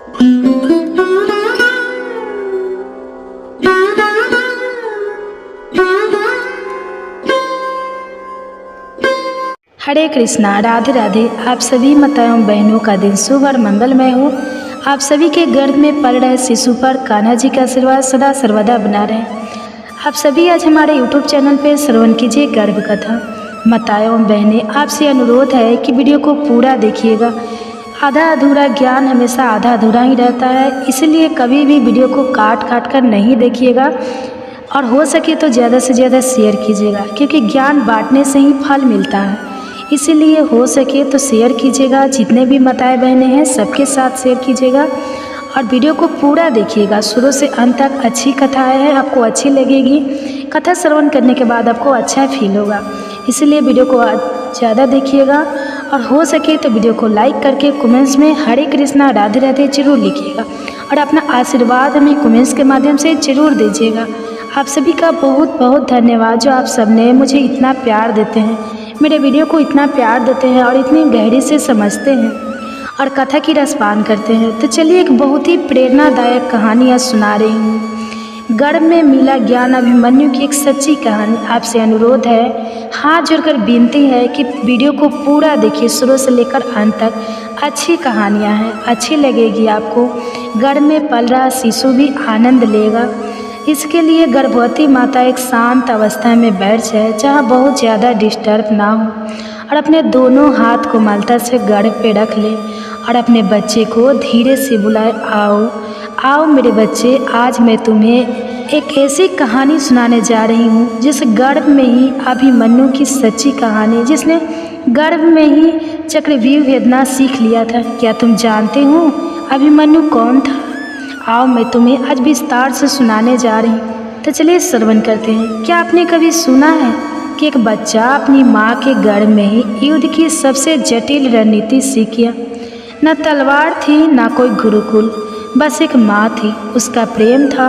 हरे कृष्णा, राधे राधे। आप सभी माताओं बहनों का दिन शुभ और मंगलमय हो। आप सभी के गर्भ में पल रहे शिशु पर कान्हा जी का आशीर्वाद सदा सर्वदा बना रहे। आप सभी आज हमारे YouTube चैनल पर श्रवण कीजिए गर्भ कथा। माताओं बहनें, आपसे अनुरोध है कि वीडियो को पूरा देखिएगा। आधा अधूरा ज्ञान हमेशा आधा अधूरा ही रहता है, इसलिए कभी भी वीडियो को काट काट कर नहीं देखिएगा और हो सके तो ज़्यादा से ज़्यादा शेयर कीजिएगा, क्योंकि ज्ञान बांटने से ही फल मिलता है। इसीलिए हो सके तो शेयर कीजिएगा। जितने भी माताएं बहनें हैं सबके साथ शेयर कीजिएगा और वीडियो को पूरा देखिएगा शुरू से अंत तक। अच्छी कथाएं हैं, आपको अच्छी लगेगी। कथा श्रवण करने के बाद आपको अच्छा फील होगा, इसलिए वीडियो को ज़्यादा देखिएगा और हो सके तो वीडियो को लाइक करके कमेंट्स में हरे कृष्णा राधे राधे जरूर लिखिएगा और अपना आशीर्वाद हमें कमेंट्स के माध्यम से ज़रूर दीजिएगा। आप सभी का बहुत बहुत धन्यवाद जो आप सबने मुझे इतना प्यार देते हैं, मेरे वीडियो को इतना प्यार देते हैं और इतनी गहरी से समझते हैं और कथा की रसपान करते हैं। तो चलिए एक बहुत ही प्रेरणादायक कहानी आज सुना रही हूँ। गर्भ में मिला ज्ञान अभिमन्यु की एक सच्ची कहानी। आपसे अनुरोध है, हाथ जोड़कर विनती है कि वीडियो को पूरा देखिए शुरू से लेकर अंत तक। अच्छी कहानियाँ हैं, अच्छी लगेगी आपको। गर्भ में पल रहा शिशु भी आनंद लेगा। इसके लिए गर्भवती माता एक शांत अवस्था में बैठ जाए जहाँ बहुत ज़्यादा डिस्टर्ब ना हो और अपने दोनों हाथ को मलता से गर्भ पे रख ले और अपने बच्चे को धीरे से बुलाए, आओ आओ मेरे बच्चे, आज मैं तुम्हें एक ऐसी कहानी सुनाने जा रही हूँ जिस गर्भ में ही अभिमन्यु की सच्ची कहानी, जिसने गर्भ में ही चक्रव्यूह भेदना सीख लिया था। क्या तुम जानते हो अभिमन्यु कौन था? आओ मैं तुम्हें आज विस्तार से सुनाने जा रही हूँ। तो चलिए श्रवण करते हैं। क्या आपने कभी सुना है कि एक बच्चा अपनी माँ के गर्भ में ही युद्ध की सबसे जटिल रणनीति सीख गया? न तलवार थी न कोई गुरुकुल, बस एक माँ थी, उसका प्रेम था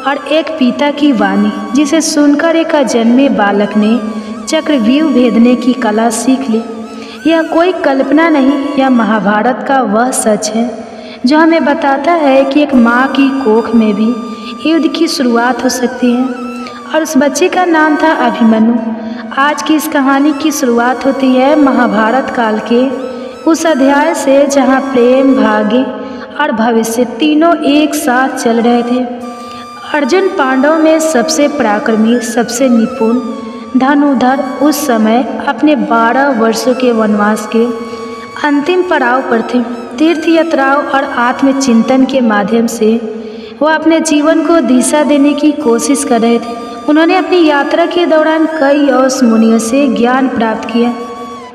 और एक पिता की वाणी, जिसे सुनकर एक अजन्मे बालक ने चक्रव्यूह भेदने की कला सीख ली। यह कोई कल्पना नहीं, यह महाभारत का वह सच है जो हमें बताता है कि एक माँ की कोख में भी युद्ध की शुरुआत हो सकती है। और उस बच्चे का नाम था अभिमन्यु। आज की इस कहानी की शुरुआत होती है महाभारत काल के उस अध्याय से जहाँ प्रेम, भाग्य और भविष्य तीनों एक साथ चल रहे थे। अर्जुन पांडव में सबसे पराक्रमी, सबसे निपुण धनुर्धर उस समय अपने 12 वर्षों के वनवास के अंतिम पड़ाव पर थे। तीर्थ यात्राओं और आत्मचिंतन के माध्यम से वह अपने जीवन को दिशा देने की कोशिश कर रहे थे। उन्होंने अपनी यात्रा के दौरान कई और मुनियों से ज्ञान प्राप्त किया,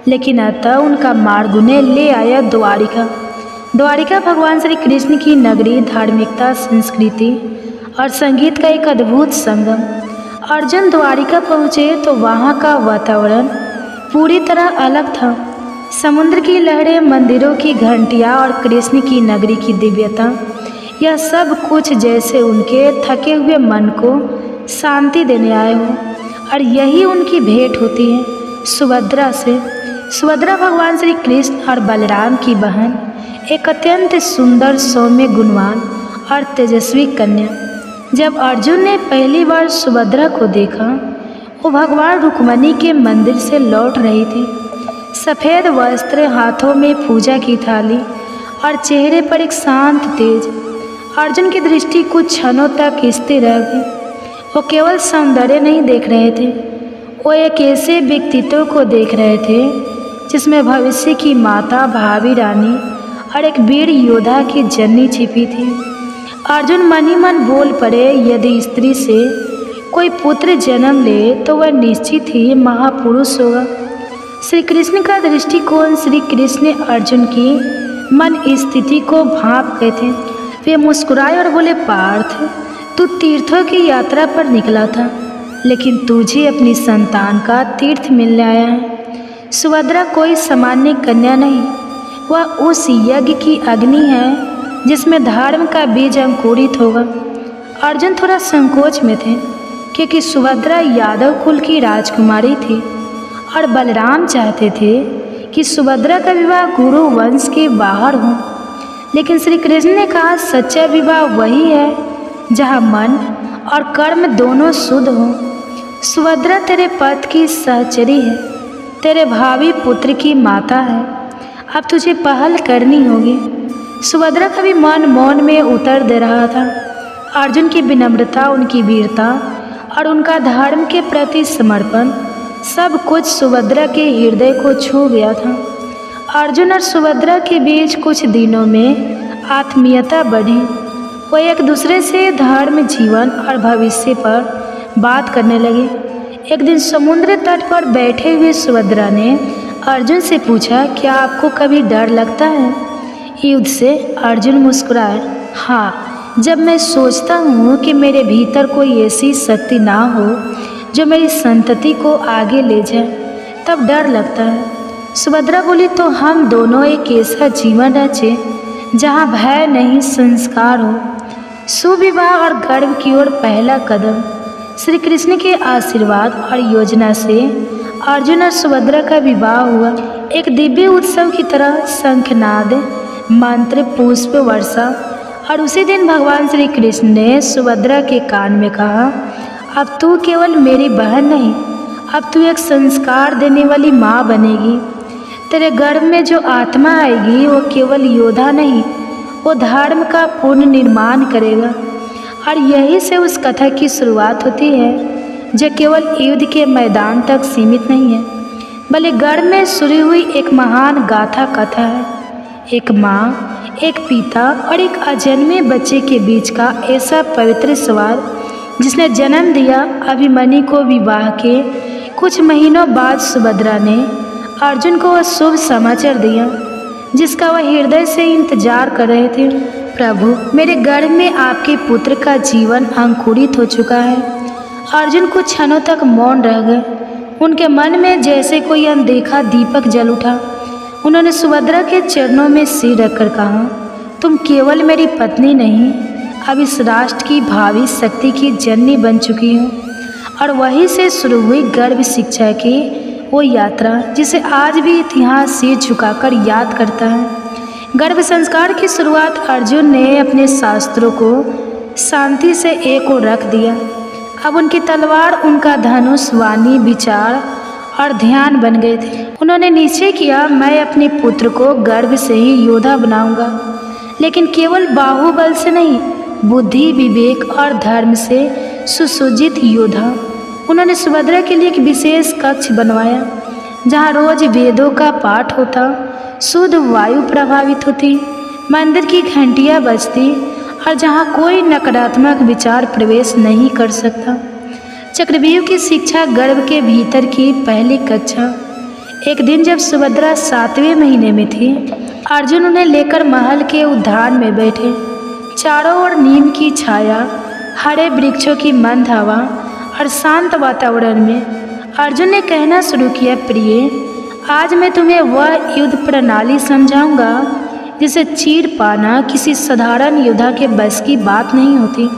लेकिन अतः उनका मार्ग उन्हें ले आया द्वारिका। द्वारिका भगवान श्री कृष्ण की नगरी, धार्मिकता, संस्कृति और संगीत का एक अद्भुत संगम। अर्जुन द्वारिका पहुँचे तो वहाँ का वातावरण पूरी तरह अलग था। समुद्र की लहरें, मंदिरों की घंटियाँ और कृष्ण की नगरी की दिव्यता, यह सब कुछ जैसे उनके थके हुए मन को शांति देने आए हो। और यही उनकी भेंट होती है सुभद्रा से। सुभद्रा भगवान श्री कृष्ण और बलराम की बहन, एक अत्यंत सुंदर, सौम्य, गुणवान और तेजस्वी कन्या। जब अर्जुन ने पहली बार सुभद्रा को देखा, वो भगवान रुक्मणी के मंदिर से लौट रही थी। सफ़ेद वस्त्र, हाथों में पूजा की थाली और चेहरे पर एक शांत तेज। अर्जुन की दृष्टि कुछ क्षणों तक स्थिर रह गई। वो केवल सौंदर्य नहीं देख रहे थे, वो एक ऐसे व्यक्तित्व को देख रहे थे जिसमें भविष्य की माता, भावी रानी और एक वीर योद्धा की जननी छिपी थी। अर्जुन मन ही मन बोल पड़े, यदि स्त्री से कोई पुत्र जन्म ले तो वह निश्चित ही महापुरुष होगा। श्री कृष्ण का दृष्टिकोण, श्री कृष्ण अर्जुन की मन स्थिति को भांप गए थे। वे मुस्कुराए और बोले, पार्थ, तू तीर्थों की यात्रा पर निकला था, लेकिन तुझे अपनी संतान का तीर्थ मिलने आया है। सुभद्रा कोई सामान्य कन्या नहीं, वह उस यज्ञ की अग्नि है जिसमें धर्म का बीज अंकुरित होगा। अर्जुन थोड़ा संकोच में थे, क्योंकि सुभद्रा यादव कुल की राजकुमारी थी और बलराम चाहते थे कि सुभद्रा का विवाह गुरु वंश के बाहर हो। लेकिन श्री कृष्ण ने कहा, सच्चा विवाह वही है जहाँ मन और कर्म दोनों शुद्ध हों। सुभद्रा तेरे पति की सहचरी है, तेरे भावी पुत्र की माता है, अब तुझे पहल करनी होगी। सुभद्रा का भी मन मौन में उतर दे रहा था। अर्जुन की विनम्रता, उनकी वीरता और उनका धर्म के प्रति समर्पण सब कुछ सुभद्रा के हृदय को छू गया था। अर्जुन और सुभद्रा के बीच कुछ दिनों में आत्मीयता बढ़ी। वो एक दूसरे से धर्म, जीवन और भविष्य पर बात करने लगे। एक दिन समुद्र तट पर बैठे हुए सुभद्रा ने अर्जुन से पूछा, क्या आपको कभी डर लगता है युद्ध से? अर्जुन मुस्कुराए, हाँ, जब मैं सोचता हूँ कि मेरे भीतर कोई ऐसी शक्ति ना हो जो मेरी संतति को आगे ले जाए, तब डर लगता है। सुभद्रा बोली, तो हम दोनों एक ऐसा जीवन रचे जहाँ भय नहीं, संस्कार हो। सुविवाह और गर्व की ओर पहला कदम। श्री कृष्ण के आशीर्वाद और योजना से अर्जुन और सुभद्रा का विवाह हुआ। एक दिव्य उत्सव की तरह शंखनाद, मंत्र, पुष्प वर्षा। और उसी दिन भगवान श्री कृष्ण ने सुभद्रा के कान में कहा, अब तू केवल मेरी बहन नहीं, अब तू एक संस्कार देने वाली माँ बनेगी। तेरे गर्भ में जो आत्मा आएगी वो केवल योद्धा नहीं, वो धर्म का पूर्ण निर्माण करेगा। और यही से उस कथा की शुरुआत होती है जो केवल युद्ध के मैदान तक सीमित नहीं है, बल्कि गर्भ में शुरू हुई एक महान गाथा कथा है। एक माँ, एक पिता और एक अजन्मे बच्चे के बीच का ऐसा पवित्र संवाद जिसने जन्म दिया अभिमन्यु को। विवाह के कुछ महीनों बाद सुभद्रा ने अर्जुन को वह शुभ समाचार दिया जिसका वह हृदय से इंतजार कर रहे थे। प्रभु, मेरे गर्भ में आपके पुत्र का जीवन अंकुरित हो चुका है। अर्जुन कुछ क्षणों तक मौन रह गए। उनके मन में जैसे कोई अनदेखा दीपक जल उठा। उन्होंने सुभद्रा के चरणों में सिर रखकर कहा, तुम केवल मेरी पत्नी नहीं, अब इस राष्ट्र की भावी शक्ति की जननी बन चुकी हो। और वहीं से शुरू हुई गर्भ शिक्षा की वो यात्रा जिसे आज भी इतिहास सिर झुकाकर याद करता है। गर्भ संस्कार की शुरुआत अर्जुन ने अपने शास्त्रों को शांति से एक ओर रख दिया। अब उनकी तलवार, उनका धनुष, वाणी, विचार और ध्यान बन गए थे। उन्होंने निश्चय किया, मैं अपने पुत्र को गर्भ से ही योद्धा बनाऊंगा, लेकिन केवल बाहुबल से नहीं, बुद्धि, विवेक और धर्म से सुसज्जित योद्धा। उन्होंने सुभद्रा के लिए एक विशेष कक्ष बनवाया जहाँ रोज वेदों का पाठ होता, शुद्ध वायु प्रभावित होती, मंदिर की घंटियाँ बजती और जहाँ कोई नकारात्मक विचार प्रवेश नहीं कर सकता। चक्रव्यूह की शिक्षा गर्भ के भीतर की पहली कक्षा। एक दिन जब सुभद्रा 7वें महीने में थी, अर्जुन उन्हें लेकर महल के उद्यान में बैठे। चारों ओर नीम की छाया, हरे वृक्षों की मंद हवा और शांत वातावरण में अर्जुन ने कहना शुरू किया, प्रिय, आज मैं तुम्हें वह युद्ध प्रणाली समझाऊंगा जिसे चीर पाना किसी साधारण योद्धा के बस की बात नहीं होती।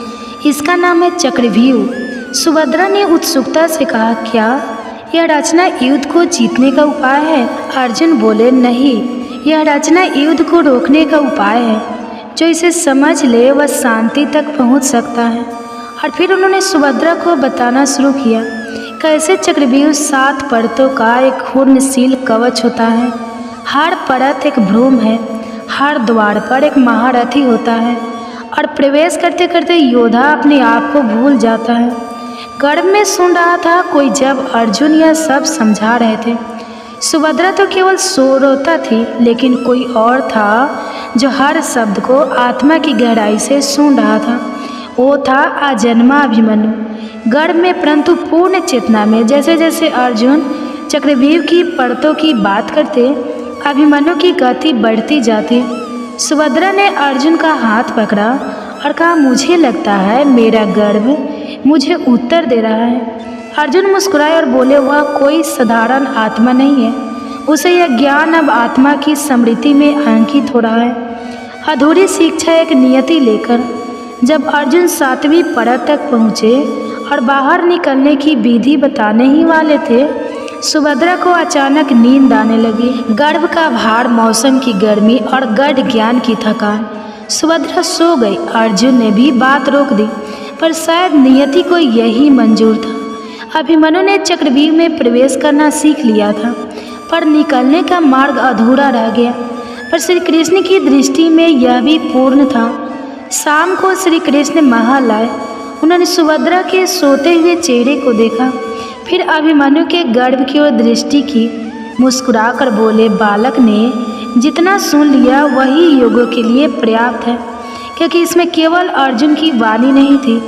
इसका नाम है चक्रव्यूह। सुभद्रा ने उत्सुकता से कहा, क्या यह रचना युद्ध को जीतने का उपाय है? अर्जुन बोले, नहीं, यह रचना युद्ध को रोकने का उपाय है। जो इसे समझ ले वह शांति तक पहुंच सकता है। और फिर उन्होंने सुभद्रा को बताना शुरू किया कैसे चक्रव्यूह 7 परतों का एक घूर्णशील कवच होता है। हर परत एक भ्रूण है, हर द्वार पर एक महारथी होता है और प्रवेश करते करते योद्धा अपने आप को भूल जाता है। गर्भ में सुन रहा था कोई जब अर्जुन यह सब समझा रहे थे। सुभद्रा तो केवल श्रोता थी, लेकिन कोई और था जो हर शब्द को आत्मा की गहराई से सुन रहा था। वो था अजन्मा अभिमन्यु, गर्भ में परंतु पूर्ण चेतना में। जैसे जैसे अर्जुन चक्रव्यूह की परतों की बात करते, अभिमन्यु की गति बढ़ती जाती। सुभद्रा ने अर्जुन का हाथ पकड़ा और कहा, मुझे लगता है मेरा गर्भ मुझे उत्तर दे रहा है। अर्जुन मुस्कुराए और बोले, वह कोई साधारण आत्मा नहीं है, उसे यह ज्ञान अब आत्मा की स्मृति में अंकित हो रहा है। अधूरी शिक्षा एक नियति लेकर जब अर्जुन 7वीं परत तक पहुँचे और बाहर निकलने की विधि बताने ही वाले थे, सुभद्रा को अचानक नींद आने लगी। गर्भ का भार, मौसम की गर्मी और गढ़ ज्ञान की थकान। सुभद्रा सो गई। अर्जुन ने भी बात रोक दी, पर शायद नियति को यही मंजूर था। अभिमन्यु ने चक्रव्यूह में प्रवेश करना सीख लिया था, पर निकलने का मार्ग अधूरा रह गया। पर श्री कृष्ण की दृष्टि में यह भी पूर्ण था। शाम को श्री कृष्ण महल आए। उन्होंने सुभद्रा के सोते हुए चेहरे को देखा, फिर अभिमन्यु के गर्भ की ओर दृष्टि की। मुस्कुराकर बोले, बालक ने जितना सुन लिया वही योगों के लिए पर्याप्त है, क्योंकि इसमें केवल अर्जुन की वाणी नहीं थी,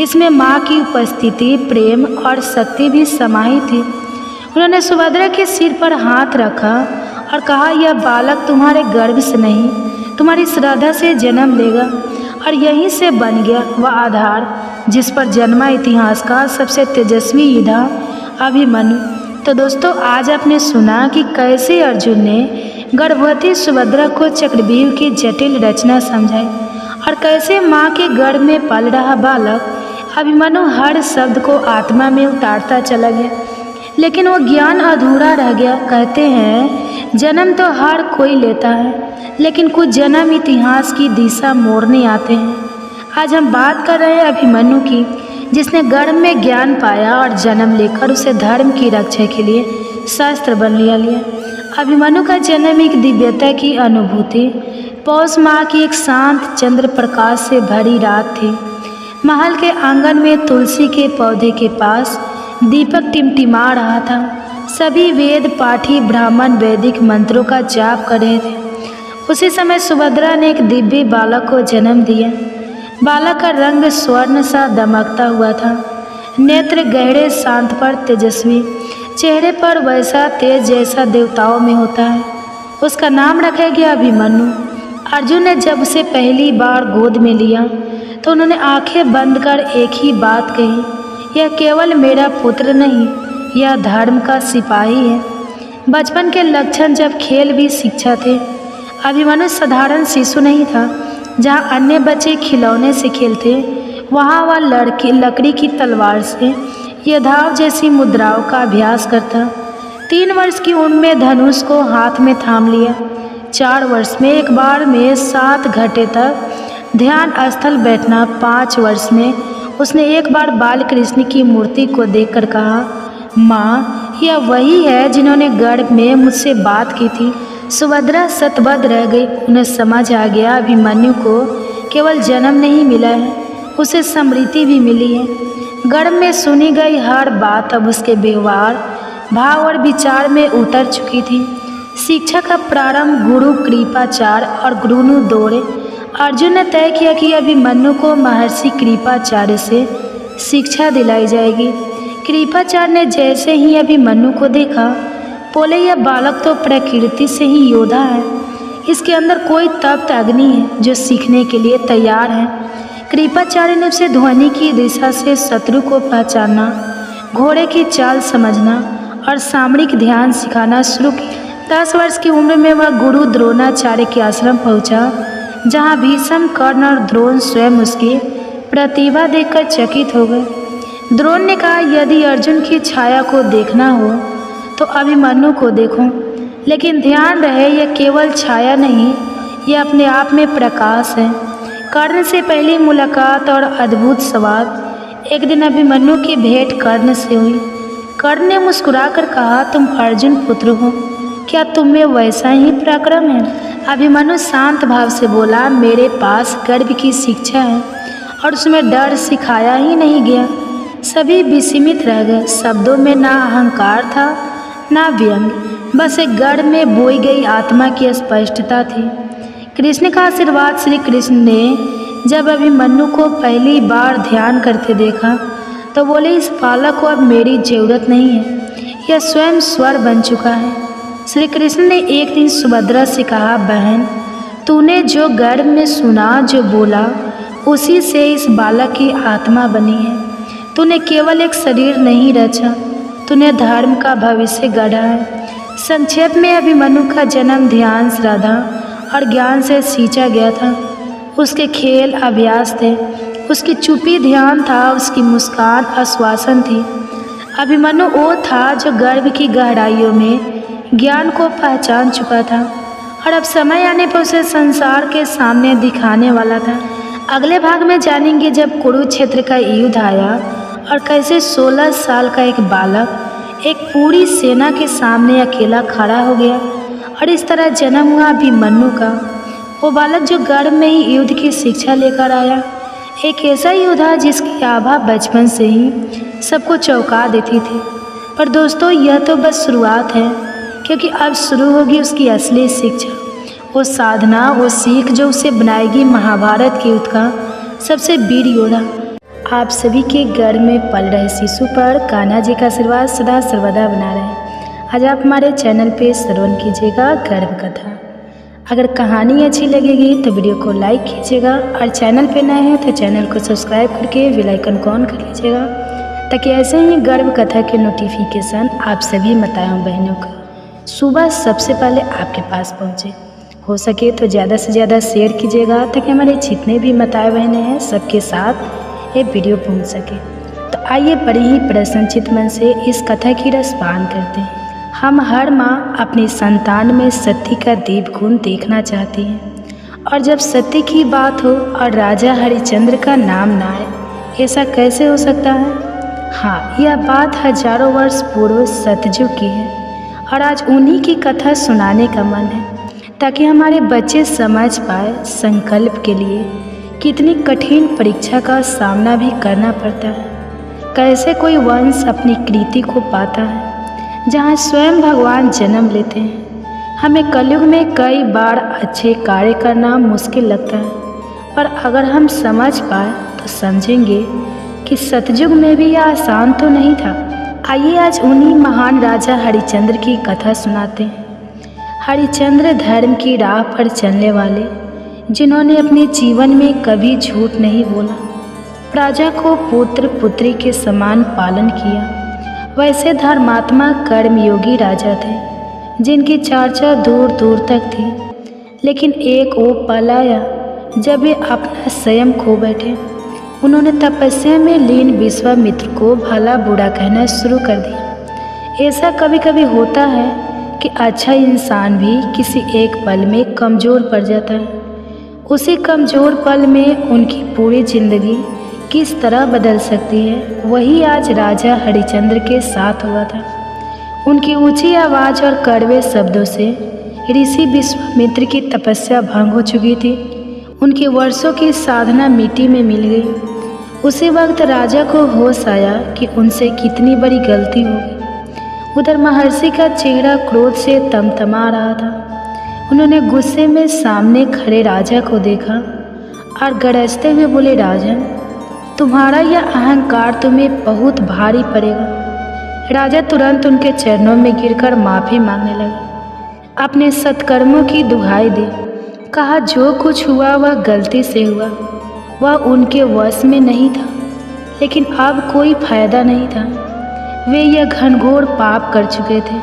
इसमें माँ की उपस्थिति, प्रेम और शक्ति भी समाहित थी। उन्होंने सुभद्रा के सिर पर हाथ रखा और कहा, यह बालक तुम्हारे गर्भ से नहीं, तुम्हारी श्रद्धा से जन्म लेगा और यहीं से बन गया वह आधार जिस पर जन्मा इतिहास का सबसे तेजस्वी योद्धा अभिमन्यु। तो दोस्तों, आज आपने सुना कि कैसे अर्जुन ने गर्भवती सुभद्रा को चक्रव्यूह की जटिल रचना समझाई और कैसे माँ के गर्भ में पल रहा बालक अभिमन्यु हर शब्द को आत्मा में उतारता चला गया, लेकिन वो ज्ञान अधूरा रह गया। कहते हैं जन्म तो हर कोई लेता है, लेकिन कुछ जन्म इतिहास की दिशा मोड़ने आते हैं। आज हम बात कर रहे हैं अभिमन्यु की, जिसने गर्भ में ज्ञान पाया और जन्म लेकर उसे धर्म की रक्षा के लिए शस्त्र बन लिया। अभिमन्यु का जन्म एक दिव्यता की अनुभूति। पौष माह की एक शांत चंद्र प्रकाश से भरी रात थी। महल के आंगन में तुलसी के पौधे के पास दीपक टिमटिमा रहा था। सभी वेद पाठी ब्राह्मण वैदिक मंत्रों का जाप कर रहे थे। उसी समय सुभद्रा ने एक दिव्य बालक को जन्म दिया। बालक का रंग स्वर्ण सा दमकता हुआ था, नेत्र गहरे, शांत पर तेजस्वी, चेहरे पर वैसा तेज जैसा देवताओं में होता है। उसका नाम रखा गया अभिमन्यु। अर्जुन ने जब उसे पहली बार गोद में लिया तो उन्होंने आंखें बंद कर एक ही बात कही, यह केवल मेरा पुत्र नहीं, यह धर्म का सिपाही है। बचपन के लक्षण जब खेल भी शिक्षा थे। अभिमन्यु साधारण शिशु नहीं था। जहाँ अन्य बच्चे खिलौने से खेलते, वहाँ वह लकड़ी की तलवार से यद्धाव जैसी मुद्राओं का अभ्यास करता। 3 वर्ष की उम्र में धनुष को हाथ में थाम लिया। 4 वर्ष में एक बार में 7 घंटे तक ध्यान स्थल बैठना। 5 वर्ष में उसने एक बार बाल कृष्ण की मूर्ति को देखकर कहा, माँ, यह वही है जिन्होंने गर्भ में मुझसे बात की थी। सुभद्रा शतबद्ध रह गई। उन्हें समझ आ गया अभिमन्यु को केवल जन्म नहीं मिला है, उसे समृद्धि भी मिली है। गर्भ में सुनी गई हर बात अब उसके व्यवहार, भाव और विचार में उतर चुकी थी। शिक्षा का प्रारंभ गुरु कृपाचार्य और गुरुनु दौड़े। अर्जुन ने तय किया कि अभिमन्यु को महर्षि कृपाचार्य से शिक्षा दिलाई जाएगी। कृपाचार्य ने जैसे ही अभिमन्यु को देखा, बोले, यह बालक तो प्रकृति से ही योद्धा है, इसके अंदर कोई तप्त अग्नि है जो सीखने के लिए तैयार है। कृपाचार्य ने उसे ध्वनि की दिशा से शत्रु को पहचानना, घोड़े की चाल समझना और सामरिक ध्यान सिखाना शुरू किया। 10 वर्ष की उम्र में वह गुरु द्रोणाचार्य के आश्रम पहुंचा, जहां भीष्म, कर्ण और द्रोण स्वयं उसकी प्रतिभा देखकर चकित हो गए। द्रोण ने कहा, यदि अर्जुन की छाया को देखना हो तो अभिमन्यु को देखो, लेकिन ध्यान रहे यह केवल छाया नहीं, यह अपने आप में प्रकाश है। कर्ण से पहली मुलाकात और अद्भुत संवाद। एक दिन अभिमन्यु की भेंट कर्ण से हुई। कर्ण ने मुस्कुराकर कहा, तुम अर्जुन पुत्र हो, क्या तुम में वैसा ही पराक्रम है? अभिमन्यु शांत भाव से बोला, मेरे पास गर्भ की शिक्षा है और उसमें डर सिखाया ही नहीं गया। सभी विस्मित रह गए। शब्दों में ना अहंकार था ना व्यंग, बस एक गर्भ में बोई गई आत्मा की स्पष्टता थी। कृष्ण का आशीर्वाद। श्री कृष्ण ने जब अभिमन्यु को पहली बार ध्यान करते देखा तो बोले, इस बालक को अब मेरी जरूरत नहीं है, यह स्वयं स्वर बन चुका है। श्री कृष्ण ने एक दिन सुभद्रा से कहा, बहन, तूने जो गर्भ में सुना, जो बोला, उसी से इस बालक की आत्मा बनी है। तूने केवल एक शरीर नहीं रचा, तूने धर्म का भविष्य गढ़ा है। संक्षेप में अभिमन्यु का जन्म ध्यान, श्रद्धा और ज्ञान से सींचा गया था। उसके खेल अभ्यास थे, उसकी चुप्पी ध्यान था, उसकी मुस्कान आश्वासन थी। अभिमन्यु वो था जो गर्भ की गहराइयों में ज्ञान को पहचान चुका था और अब समय आने पर उसे संसार के सामने दिखाने वाला था। अगले भाग में जानेंगे जब कुरुक्षेत्र का युद्ध आया और कैसे 16 साल का एक बालक एक पूरी सेना के सामने अकेला खड़ा हो गया और इस तरह जन्म हुआ अभिमन्यु का, वो बालक जो गर्भ में ही युद्ध की शिक्षा लेकर आया। एक ऐसा योद्धा जिसकी आभा बचपन से ही सबको चौंका देती थी। पर दोस्तों, यह तो बस शुरुआत है, क्योंकि अब शुरू होगी उसकी असली शिक्षा, वो साधना, वो सीख जो उसे बनाएगी महाभारत के युद्ध का सबसे वीर योद्धा। आप सभी के घर में पल रहे शिशु पर कान्हा जी का आशीर्वाद सदा सर्वदा बना रहे। आज आप हमारे चैनल पे श्रवण कीजिएगा गर्भ कथा। अगर कहानी अच्छी लगेगी तो वीडियो को लाइक कीजिएगा और चैनल पे नए हैं तो चैनल को सब्सक्राइब करके बेल आइकन को ऑन कर लीजिएगा, ताकि ऐसे ही गर्भ कथा के नोटिफिकेशन आप सभी माताओं बहनों को सुबह सबसे पहले आपके पास पहुँचे। हो सके तो ज़्यादा से ज़्यादा शेयर कीजिएगा, ताकि हमारे जितने भी माताएं बहनें हैं सबके साथ ये वीडियो पहुँच सके। तो आइए बड़ी ही प्रसन्नचित मन से इस कथा की रसपान करते हैं। हम हर माँ अपनी संतान में सती का दीप गुण देखना चाहती हैं, और जब सती की बात हो और राजा हरिश्चंद्र का नाम ना आए, ऐसा कैसे हो सकता है? हाँ, यह बात हजारों वर्ष पूर्व सतयुग की है और आज उन्हीं की कथा सुनाने का मन है, ताकि हमारे बच्चे समझ पाए संकल्प के लिए कितनी कठिन परीक्षा का सामना भी करना पड़ता है। कैसे कोई वंश अपनी कृति को पाता है जहाँ स्वयं भगवान जन्म लेते हैं। हमें कलयुग में कई बार अच्छे कार्य करना मुश्किल लगता है, पर अगर हम समझ पाए तो समझेंगे कि सतयुग में भी यह आसान तो नहीं था। आइए आज उन्हीं महान राजा हरिश्चंद्र की कथा सुनाते हैं। हरिश्चंद्र धर्म की राह पर चलने वाले, जिन्होंने अपने जीवन में कभी झूठ नहीं बोला, प्रजा को पुत्र पुत्री के समान पालन किया। वैसे धर्मात्मा कर्मयोगी राजा थे जिनकी चर्चा दूर दूर तक थी। लेकिन एक वो पल आया जब वे अपना स्वयं खो बैठे। उन्होंने तपस्या में लीन विश्वामित्र को भला बुरा कहना शुरू कर दिया। ऐसा कभी कभी होता है कि अच्छा इंसान भी किसी एक पल में कमज़ोर पड़ जाता है। उसी कमज़ोर पल में उनकी पूरी जिंदगी किस तरह बदल सकती है, वही आज राजा हरिश्चंद्र के साथ हुआ था। उनकी ऊंची आवाज़ और कड़वे शब्दों से ऋषि विश्वामित्र की तपस्या भंग हो चुकी थी। उनके वर्षों की साधना मिट्टी में मिल गई। उसी वक्त राजा को होश आया कि उनसे कितनी बड़ी गलती हो गई। उधर महर्षि का चेहरा क्रोध से तमतमा रहा था। उन्होंने गुस्से में सामने खड़े राजा को देखा और गरजते हुए बोले, राजन, तुम्हारा यह अहंकार तुम्हें बहुत भारी पड़ेगा। राजा तुरंत उनके चरणों में गिरकर माफ़ी मांगने लगे। अपने सत्कर्मों की दुहाई दी। कहा जो कुछ हुआ वह गलती से हुआ, वह उनके वश में नहीं था। लेकिन अब कोई फायदा नहीं था। वे यह घनघोर पाप कर चुके थे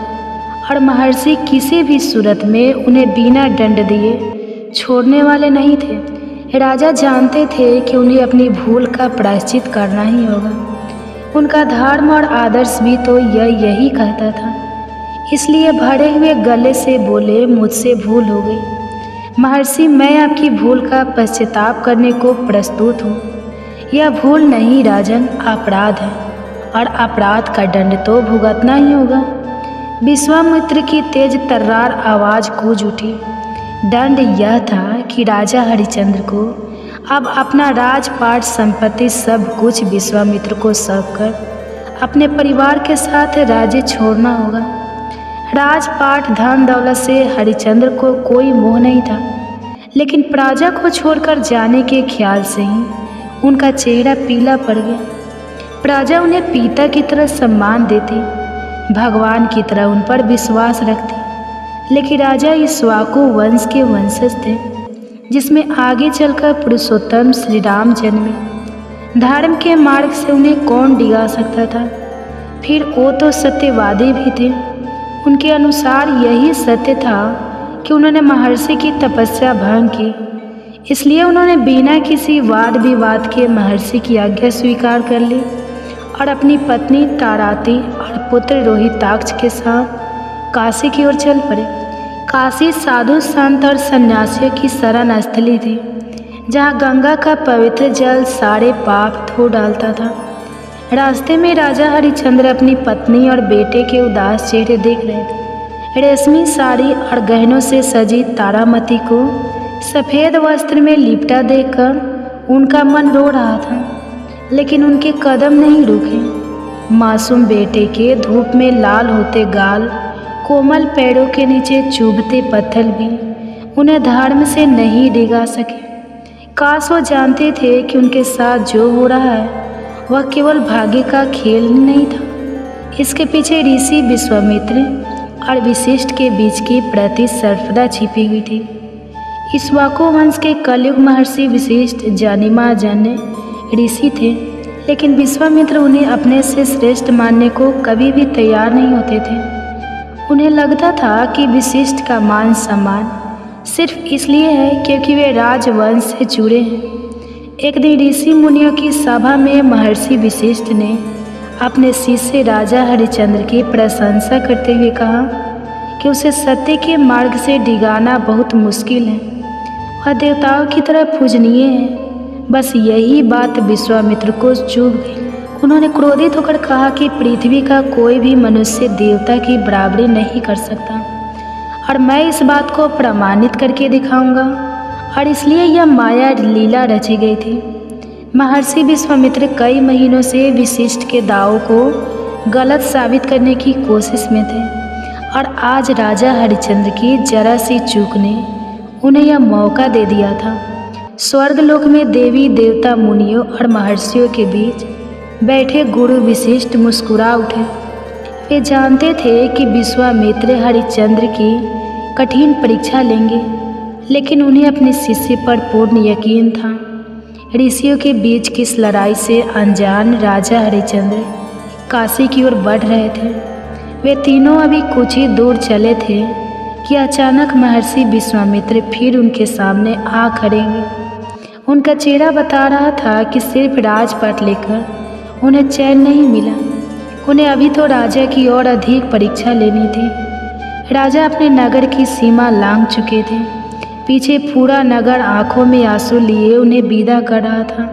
और महर्षि किसी भी सूरत में उन्हें बिना दंड दिए छोड़ने वाले नहीं थे। राजा जानते थे कि उन्हें अपनी भूल का प्रायश्चित करना ही होगा। उनका धर्म और आदर्श भी तो यही कहता था। इसलिए भरे हुए गले से बोले, मुझसे भूल हो गई महर्षि, मैं आपकी भूल का पश्चाताप करने को प्रस्तुत हूँ। यह भूल नहीं राजन, अपराध है और अपराध का दंड तो भुगतना ही होगा। विश्वामित्र की तेज तर्रार आवाज़ गूंज उठी। दंड यह था कि राजा हरिश्चंद्र को अब अपना राजपाट, संपत्ति सब कुछ विश्वामित्र को सौंप कर अपने परिवार के साथ राज्य छोड़ना होगा। राजपाट, धन दौलत से हरिश्चंद्र को कोई मोह नहीं था, लेकिन प्रजा को छोड़कर जाने के ख्याल से ही उनका चेहरा पीला पड़ गया। प्रजा उन्हें पिता की तरह सम्मान देती, भगवान की तरह उन पर विश्वास रखती। लेकिन राजा इक्ष्वाकु वंश के वंशज थे, जिसमें आगे चलकर पुरुषोत्तम श्री राम जन्मे। धर्म के मार्ग से उन्हें कौन डिगा सकता था? फिर वो तो सत्यवादी भी थे। उनके अनुसार यही सत्य था कि उन्होंने महर्षि की तपस्या भंग की। इसलिए उन्होंने बिना किसी वाद विवाद के महर्षि की आज्ञा स्वीकार कर ली और अपनी पत्नी ताराती और पुत्र रोहिताक्ष के साथ काशी की ओर चल पड़े। काशी साधु संत और सन्यासियों की शरण स्थली थी, जहाँ गंगा का पवित्र जल सारे पाप धो डालता था। रास्ते में राजा हरिश्चंद्र अपनी पत्नी और बेटे के उदास चेहरे देख रहे थे। रेशमी साड़ी और गहनों से सजी तारामती को सफ़ेद वस्त्र में लिपटा देखकर उनका मन रो रहा था, लेकिन उनके कदम नहीं रुके। मासूम बेटे के धूप में लाल होते गाल, कोमल पैरों के नीचे चुभते पत्थर भी उन्हें धर्म से नहीं डिगा सके। काश वो जानते थे कि उनके साथ जो हो रहा है वह केवल भाग्य का खेल नहीं था। इसके पीछे ऋषि विश्वामित्र और वशिष्ठ के बीच की प्रतिस्पर्धा छिपी हुई थी। इक्ष्वाकु वंश के कलयुग महर्षि वशिष्ठ जानिमा जाने ऋषि थे, लेकिन विश्वामित्र उन्हें अपने से श्रेष्ठ मानने को कभी भी तैयार नहीं होते थे। उन्हें लगता था कि वशिष्ठ का मान सम्मान सिर्फ इसलिए है क्योंकि वे राजवंश से जुड़े हैं। एक दिन ऋषि मुनियों की सभा में महर्षि वशिष्ठ ने अपने शिष्य राजा हरिश्चंद्र की प्रशंसा करते हुए कहा कि उसे सत्य के मार्ग से डिगाना बहुत मुश्किल है। वह देवताओं की तरह पूजनीय है। बस यही बात विश्वामित्र को चुभ गई। उन्होंने क्रोधित होकर कहा कि पृथ्वी का कोई भी मनुष्य देवता की बराबरी नहीं कर सकता, और मैं इस बात को प्रमाणित करके दिखाऊंगा, और इसलिए यह माया लीला रची गई थी। महर्षि विश्वामित्र कई महीनों से वशिष्ठ के दावों को गलत साबित करने की कोशिश में थे, और आज राजा हरिश्चंद्र की जरा सी चूक ने उन्हें यह मौका दे दिया था। स्वर्गलोक में देवी देवता मुनियों और महर्षियों के बीच बैठे गुरु वशिष्ठ मुस्कुरा उठे। वे जानते थे कि विश्वामित्र हरिश्चंद्र की कठिन परीक्षा लेंगे, लेकिन उन्हें अपने शिष्य पर पूर्ण यकीन था। ऋषियों के बीच किस लड़ाई से अनजान राजा हरिश्चंद्र काशी की ओर बढ़ रहे थे। वे तीनों अभी कुछ ही दूर चले थे कि अचानक महर्षि विश्वामित्र फिर उनके सामने आ खड़े हुए। उनका चेहरा बता रहा था कि सिर्फ राजपाट लेकर उन्हें चैन नहीं मिला। उन्हें अभी तो राजा की ओर अधिक परीक्षा लेनी थी। राजा अपने नगर की सीमा लांघ चुके थे। पीछे पूरा नगर आंखों में आंसू लिए उन्हें विदा कर रहा था,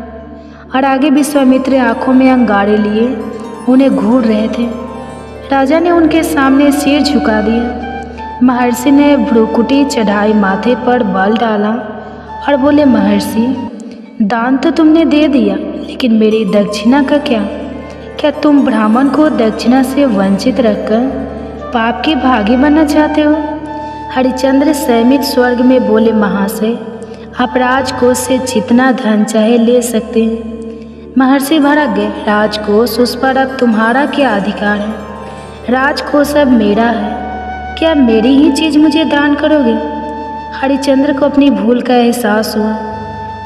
और आगे विश्वामित्र आंखों में अंगारे लिए उन्हें घूर रहे थे। राजा ने उनके सामने सिर झुका दिया। महर्षि ने भ्रुकुटी चढ़ाई, माथे पर बल डाला और बोले, महर्षि, दान तो तुमने दे दिया, लेकिन मेरी दक्षिणा का क्या? क्या तुम ब्राह्मण को दक्षिणा से वंचित रखकर पाप के भागी बनना चाहते हो? हरिश्चंद्र संयमित स्वर्ग में बोले, महाशय, आप राजकोष से जितना धन चाहे ले सकते हैं। महर्षि भड़क गए। राजकोष, उस पर अब तुम्हारा क्या अधिकार है? राजकोष अब मेरा है। क्या मेरी ही चीज़ मुझे दान करोगे? हरिश्चंद्र को अपनी भूल का एहसास हुआ।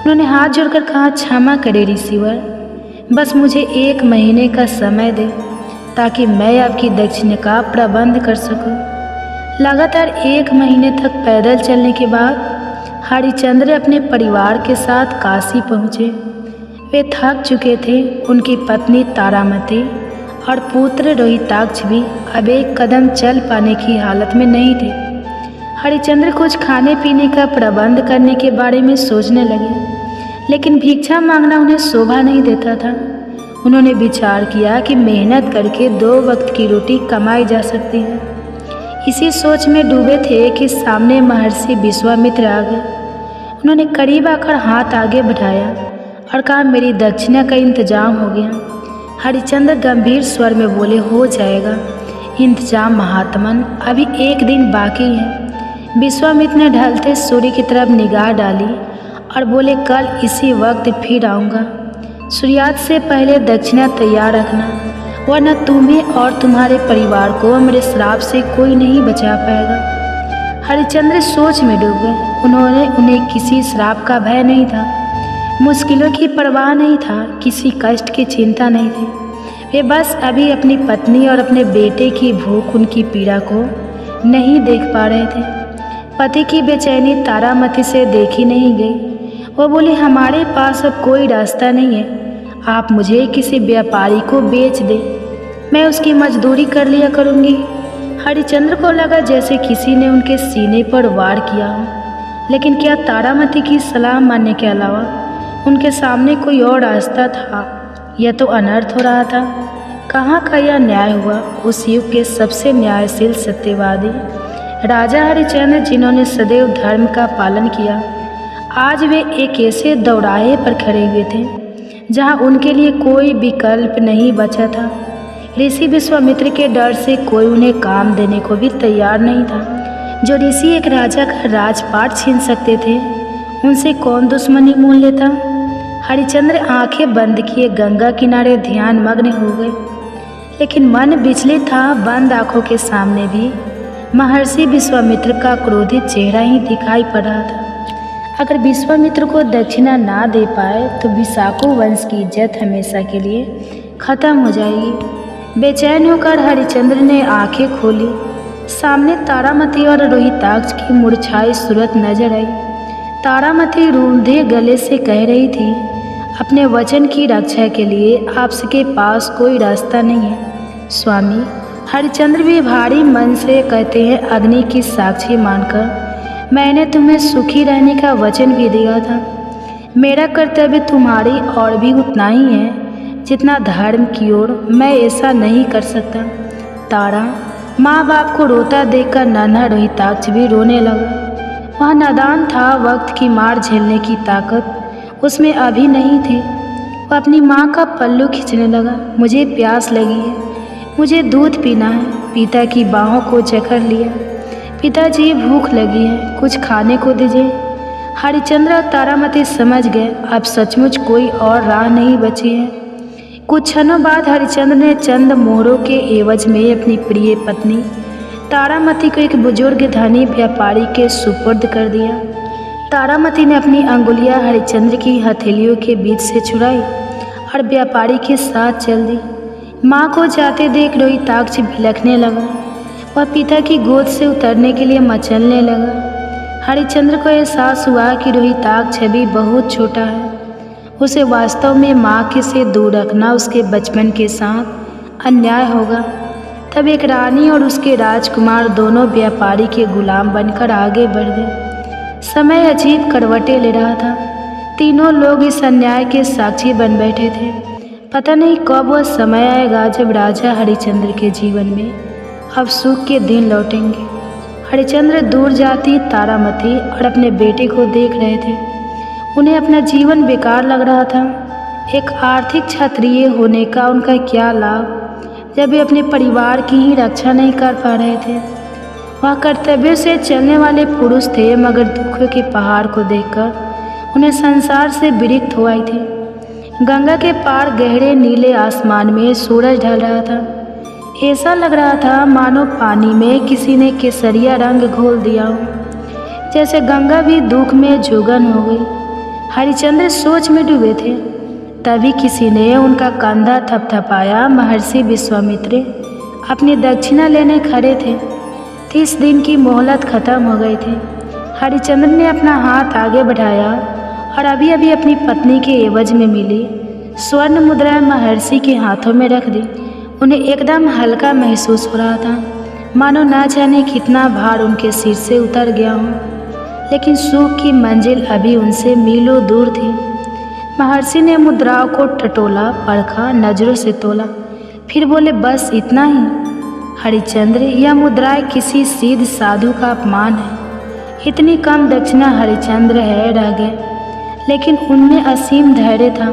उन्होंने हाथ जोड़कर कहा, क्षमा करे ऋषिवर, बस मुझे 1 महीने का समय दे ताकि मैं आपकी दक्षिणा का प्रबंध कर सकूं। लगातार 1 महीने तक पैदल चलने के बाद हरिश्चंद्र अपने परिवार के साथ काशी पहुँचे। वे थक चुके थे। उनकी पत्नी तारामती और पुत्र रोहिताक्ष भी अब 1 कदम चल पाने की हालत में नहीं थे। हरिश्चंद्र कुछ खाने पीने का प्रबंध करने के बारे में सोचने लगे, लेकिन भिक्षा मांगना उन्हें शोभा नहीं देता था। उन्होंने विचार किया कि मेहनत करके 2 वक्त की रोटी कमाई जा सकती है। इसी सोच में डूबे थे कि सामने महर्षि विश्वामित्र आ गए। उन्होंने करीब आकर हाथ आगे बढ़ाया और कहा, मेरी दक्षिणा का इंतजाम हो गया। हरिश्चंद्र गंभीर स्वर में बोले, हो जाएगा इंतजाम महात्मन, अभी 1 दिन बाकी है। विश्वामित्र ने ढलते सूर्य की तरफ निगाह डाली और बोले, कल इसी वक्त फिर आऊँगा। सूर्यास्त से पहले दक्षिणा तैयार रखना, वरना तुम्हें और तुम्हारे परिवार को मेरे श्राप से कोई नहीं बचा पाएगा। हरिश्चंद्र सोच में डूब गए। उन्हें किसी श्राप का भय नहीं था, मुश्किलों की परवाह नहीं था, किसी कष्ट की चिंता नहीं थी। वे बस अभी अपनी पत्नी और अपने बेटे की भूख, उनकी पीड़ा को नहीं देख पा रहे थे। पति की बेचैनी तारामती से देखी नहीं गई। वो बोली, हमारे पास अब कोई रास्ता नहीं है, आप मुझे किसी व्यापारी को बेच दें, मैं उसकी मजदूरी कर लिया करूँगी। हरिश्चंद्र को लगा जैसे किसी ने उनके सीने पर वार किया हो, लेकिन क्या तारामती की सलाह मानने के अलावा उनके सामने कोई और रास्ता था? यह तो अनर्थ हो रहा था। कहाँ का यह न्याय हुआ? उस युग के सबसे न्यायशील सत्यवादी राजा हरिश्चंद्र, जिन्होंने सदैव धर्म का पालन किया, आज वे एक ऐसे दौराहे पर खड़े हुए थे जहाँ उनके लिए कोई विकल्प नहीं बचा था। ऋषि विश्वामित्र के डर से कोई उन्हें काम देने को भी तैयार नहीं था। जो ऋषि एक राजा का राजपाट छीन सकते थे, उनसे कौन दुश्मनी मोल लेता? हरिश्चंद्र आंखें बंद किए गंगा किनारे ध्यान मग्न हो गए, लेकिन मन विचलित था। बंद आंखों के सामने भी महर्षि विश्वामित्र का क्रोधित चेहरा ही दिखाई पड़ रहा था। अगर विश्वामित्र को दक्षिणा ना दे पाए तो विशाखो वंश की इज्जत हमेशा के लिए खत्म हो जाएगी। बेचैन होकर हरिश्चंद्र ने आंखें खोली। सामने तारामती और रोहिताक्ष की मुरझाई सूरत नजर आई। तारामती रूंधे गले से कह रही थी, अपने वचन की रक्षा के लिए आपके पास कोई रास्ता नहीं है स्वामी। हरिश्चंद्र भी भारी मन से कहते हैं, अग्नि की साक्षी मानकर मैंने तुम्हें सुखी रहने का वचन भी दिया था। मेरा कर्तव्य तुम्हारी और भी उतना ही है जितना धर्म की ओर। मैं ऐसा नहीं कर सकता। तारा, माँ बाप को रोता देखकर नन्हा रोहिताक्ष भी रोने लगा। वह नादान था, वक्त की मार झेलने की ताकत उसमें अभी नहीं थी। वह अपनी माँ का पल्लू खींचने लगा। मुझे प्यास लगी है, मुझे दूध पीना है। पिता की बाहों को जकड़ लिया। पिताजी, भूख लगी है, कुछ खाने को दीजिए। हरिश्चंद्र और तारामती समझ गए अब सचमुच कोई और राह नहीं बची है। कुछ क्षणों बाद हरिश्चंद्र ने चंद मोहरों के एवज में अपनी प्रिय पत्नी तारामती को एक बुजुर्ग धनी व्यापारी के सुपुर्द कर दिया। तारामती ने अपनी अंगुलियां हरिश्चंद्र की हथेलियों के बीच से छुड़ाई और व्यापारी के साथ चल दी। माँ को जाते देख रोहिताक्ष बिलखने लगा। वह पिता की गोद से उतरने के लिए मचलने लगा। हरिश्चंद्र को एहसास हुआ कि रोहिताक्ष अभी बहुत छोटा है। उसे वास्तव में माँ के से दूर रखना उसके बचपन के साथ अन्याय होगा। तब एक रानी और उसके राजकुमार दोनों व्यापारी के गुलाम बनकर आगे बढ़ गए। समय अजीब करवटें ले रहा था। तीनों लोग इस अन्याय के साक्षी बन बैठे थे। पता नहीं कब वह समय आएगा जब राजा हरिश्चंद्र के जीवन में अब सुख के दिन लौटेंगे। हरिश्चंद्र दूर जाती तारामती और अपने बेटे को देख रहे थे। उन्हें अपना जीवन बेकार लग रहा था। एक आर्थिक क्षत्रिय होने का उनका क्या लाभ जब वे अपने परिवार की ही रक्षा नहीं कर पा रहे थे। वह कर्तव्य से चलने वाले पुरुष थे, मगर दुखों के पहाड़ को देखकर उन्हें संसार से विरक्त हो आई थी। गंगा के पार गहरे नीले आसमान में सूरज ढल रहा था। ऐसा लग रहा था मानो पानी में किसी ने केसरिया रंग घोल दिया हो, जैसे गंगा भी दुख में जोगन हो गई। हरिश्चंद्र सोच में डूबे थे। तभी किसी ने उनका कंधा थपथपाया। महर्षि विश्वामित्र अपनी दक्षिणा लेने खड़े थे। 30 दिन की मोहलत खत्म हो गई थी। हरिश्चंद्र ने अपना हाथ आगे बढ़ाया और अभी अभी अपनी पत्नी के एवज में मिली स्वर्ण मुद्राएं महर्षि के हाथों में रख दी। उन्हें एकदम हल्का महसूस हो रहा था, मानो ना जाने कितना भार उनके सिर से उतर गया हो। लेकिन सुख की मंजिल अभी उनसे मीलों दूर थी। महर्षि ने मुद्राओं को टटोला, परखा, नजरों से तोला, फिर बोले, बस इतना ही। हरिश्चंद्र, यह मुद्राएं किसी सिद्ध साधु का अपमान है। इतनी कम दक्षिणा हरिश्चंद्र है रह गए, लेकिन उनमें असीम धैर्य था।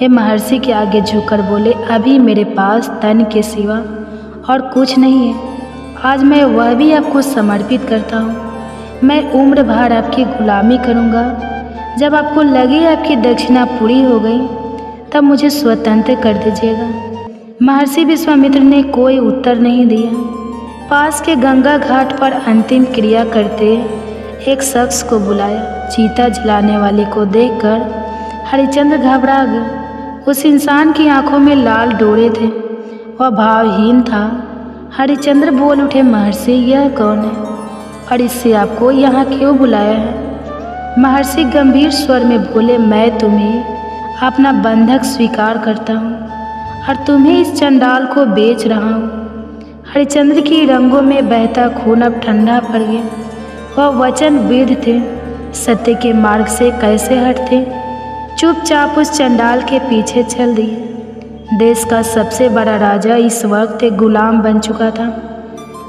वे महर्षि के आगे झुककर बोले, अभी मेरे पास धन के सिवा और कुछ नहीं है। आज मैं वह भी आपको समर्पित करता हूँ। मैं उम्र भर आपकी गुलामी करूँगा। जब आपको लगे आपकी दक्षिणा पूरी हो गई, तब मुझे स्वतंत्र कर दीजिएगा। महर्षि विश्वामित्र ने कोई उत्तर नहीं दिया। पास के गंगा घाट पर अंतिम क्रिया करते एक शख्स को बुलाया। चीता जलाने वाले को देखकर हरिश्चंद्र घबरा गए। उस इंसान की आंखों में लाल डोरे थे, वह भावहीन था। हरिश्चंद्र बोल उठे, महर्षि, यह कौन है और इससे आपको यहाँ क्यों बुलाया है? महर्षि गंभीर स्वर में बोले, मैं तुम्हें अपना बंधक स्वीकार करता हूँ और तुम्हें इस चंडाल को बेच रहा हूँ। हरिश्चंद्र की रंगों में बहता खून अब ठंडा पड़ गया। वह वचन विद्ध थे, सत्य के मार्ग से कैसे हटते। चुपचाप उस चंडाल के पीछे चल दिए। देश का सबसे बड़ा राजा इस वक्त एक गुलाम बन चुका था।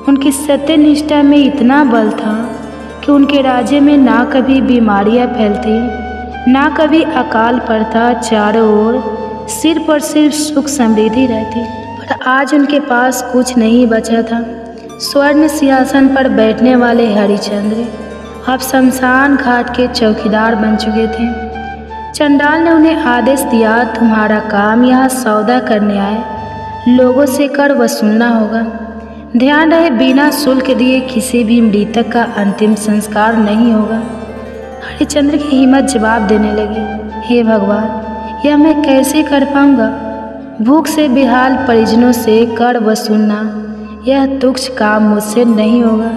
उनकी सत्यनिष्ठा में इतना बल था कि उनके राज्य में ना कभी बीमारियां फैलती, ना कभी अकाल पड़ता। चारों ओर सिर्फ और सिर्फ सुख समृद्धि रहती। पर आज उनके पास कुछ नहीं बचा था। स्वर्ण सिंहासन पर बैठने वाले हरिश्चंद्र अब शमशान घाट के चौकीदार बन चुके थे। चंडाल ने उन्हें आदेश दिया, तुम्हारा काम यहाँ सौदा करने आए लोगों से कर वसूलना होगा। ध्यान रहे, बिना शुल्क दिए किसी भी मृतक का अंतिम संस्कार नहीं होगा। हरिश्चंद्र की हिम्मत जवाब देने लगी, हे भगवान, यह मैं कैसे कर पाऊंगा। भूख से बेहाल परिजनों से कर वसूलना यह तुच्छ काम मुझसे नहीं होगा।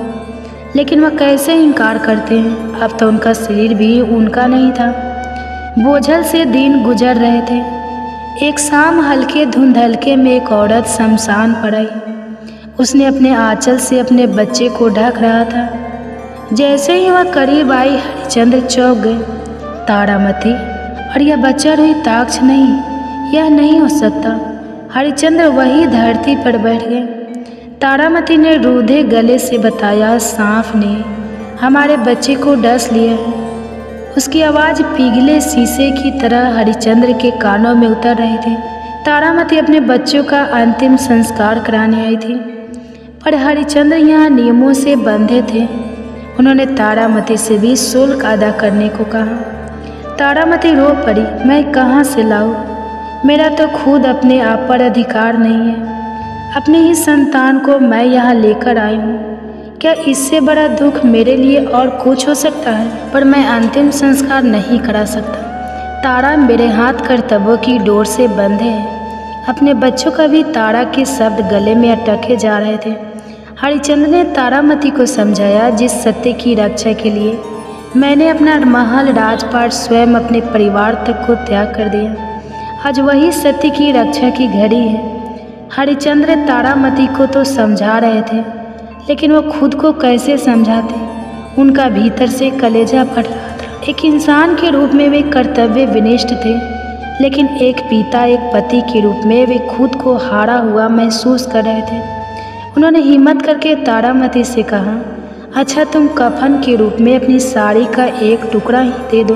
लेकिन वह कैसे इनकार करते हैं। अब तो उनका शरीर भी उनका नहीं था। बोझल से दिन गुजर रहे थे। एक शाम हल्के धुंधलके में एक औरत शमशान पर आई। उसने अपने आंचल से अपने बच्चे को ढक रहा था। जैसे ही वह करीब आई, हरिश्चंद्र चौंक गए। तारामती, और यह बच्चा रोहिताक्ष नहीं, यह नहीं हो सकता। हरिश्चंद्र वही धरती पर बैठ गए। तारामती ने रूधे गले से बताया, सांप ने हमारे बच्चे को डस लिया है। उसकी आवाज़ पिघले शीशे की तरह हरिश्चंद्र के कानों में उतर रही थी। तारामती अपने बच्चों का अंतिम संस्कार कराने आई थी, पर हरिश्चंद्र यहाँ नियमों से बंधे थे। उन्होंने तारामती से भी शुल्क अदा करने को कहा। तारामती रो पड़ी, मैं कहाँ से लाऊं? मेरा तो खुद अपने आप पर अधिकार नहीं है। अपने ही संतान को मैं यहाँ लेकर आई हूँ। क्या इससे बड़ा दुख मेरे लिए और कुछ हो सकता है? पर मैं अंतिम संस्कार नहीं करा सकता। तारा मेरे हाथ कर्तव्यों की डोर से बंधे हैं। अपने बच्चों का भी तारा के शब्द गले में अटके जा रहे थे। हरिश्चंद्र ने तारामती को समझाया, जिस सत्य की रक्षा के लिए मैंने अपना महल राजपाट स्वयं अपने परिवार तक को त्याग कर दिया, आज वही सत्य की रक्षा की घड़ी है। हरिश्चंद्र तारामती को तो समझा रहे थे, लेकिन वो खुद को कैसे समझाते। उनका भीतर से कलेजा फट रहा था। एक इंसान के रूप में वे कर्तव्य विनिष्ठ थे, लेकिन एक पिता, एक पति के रूप में वे खुद को हारा हुआ महसूस कर रहे थे। उन्होंने हिम्मत करके तारामती से कहा, अच्छा तुम कफन के रूप में अपनी साड़ी का एक टुकड़ा ही दे दो।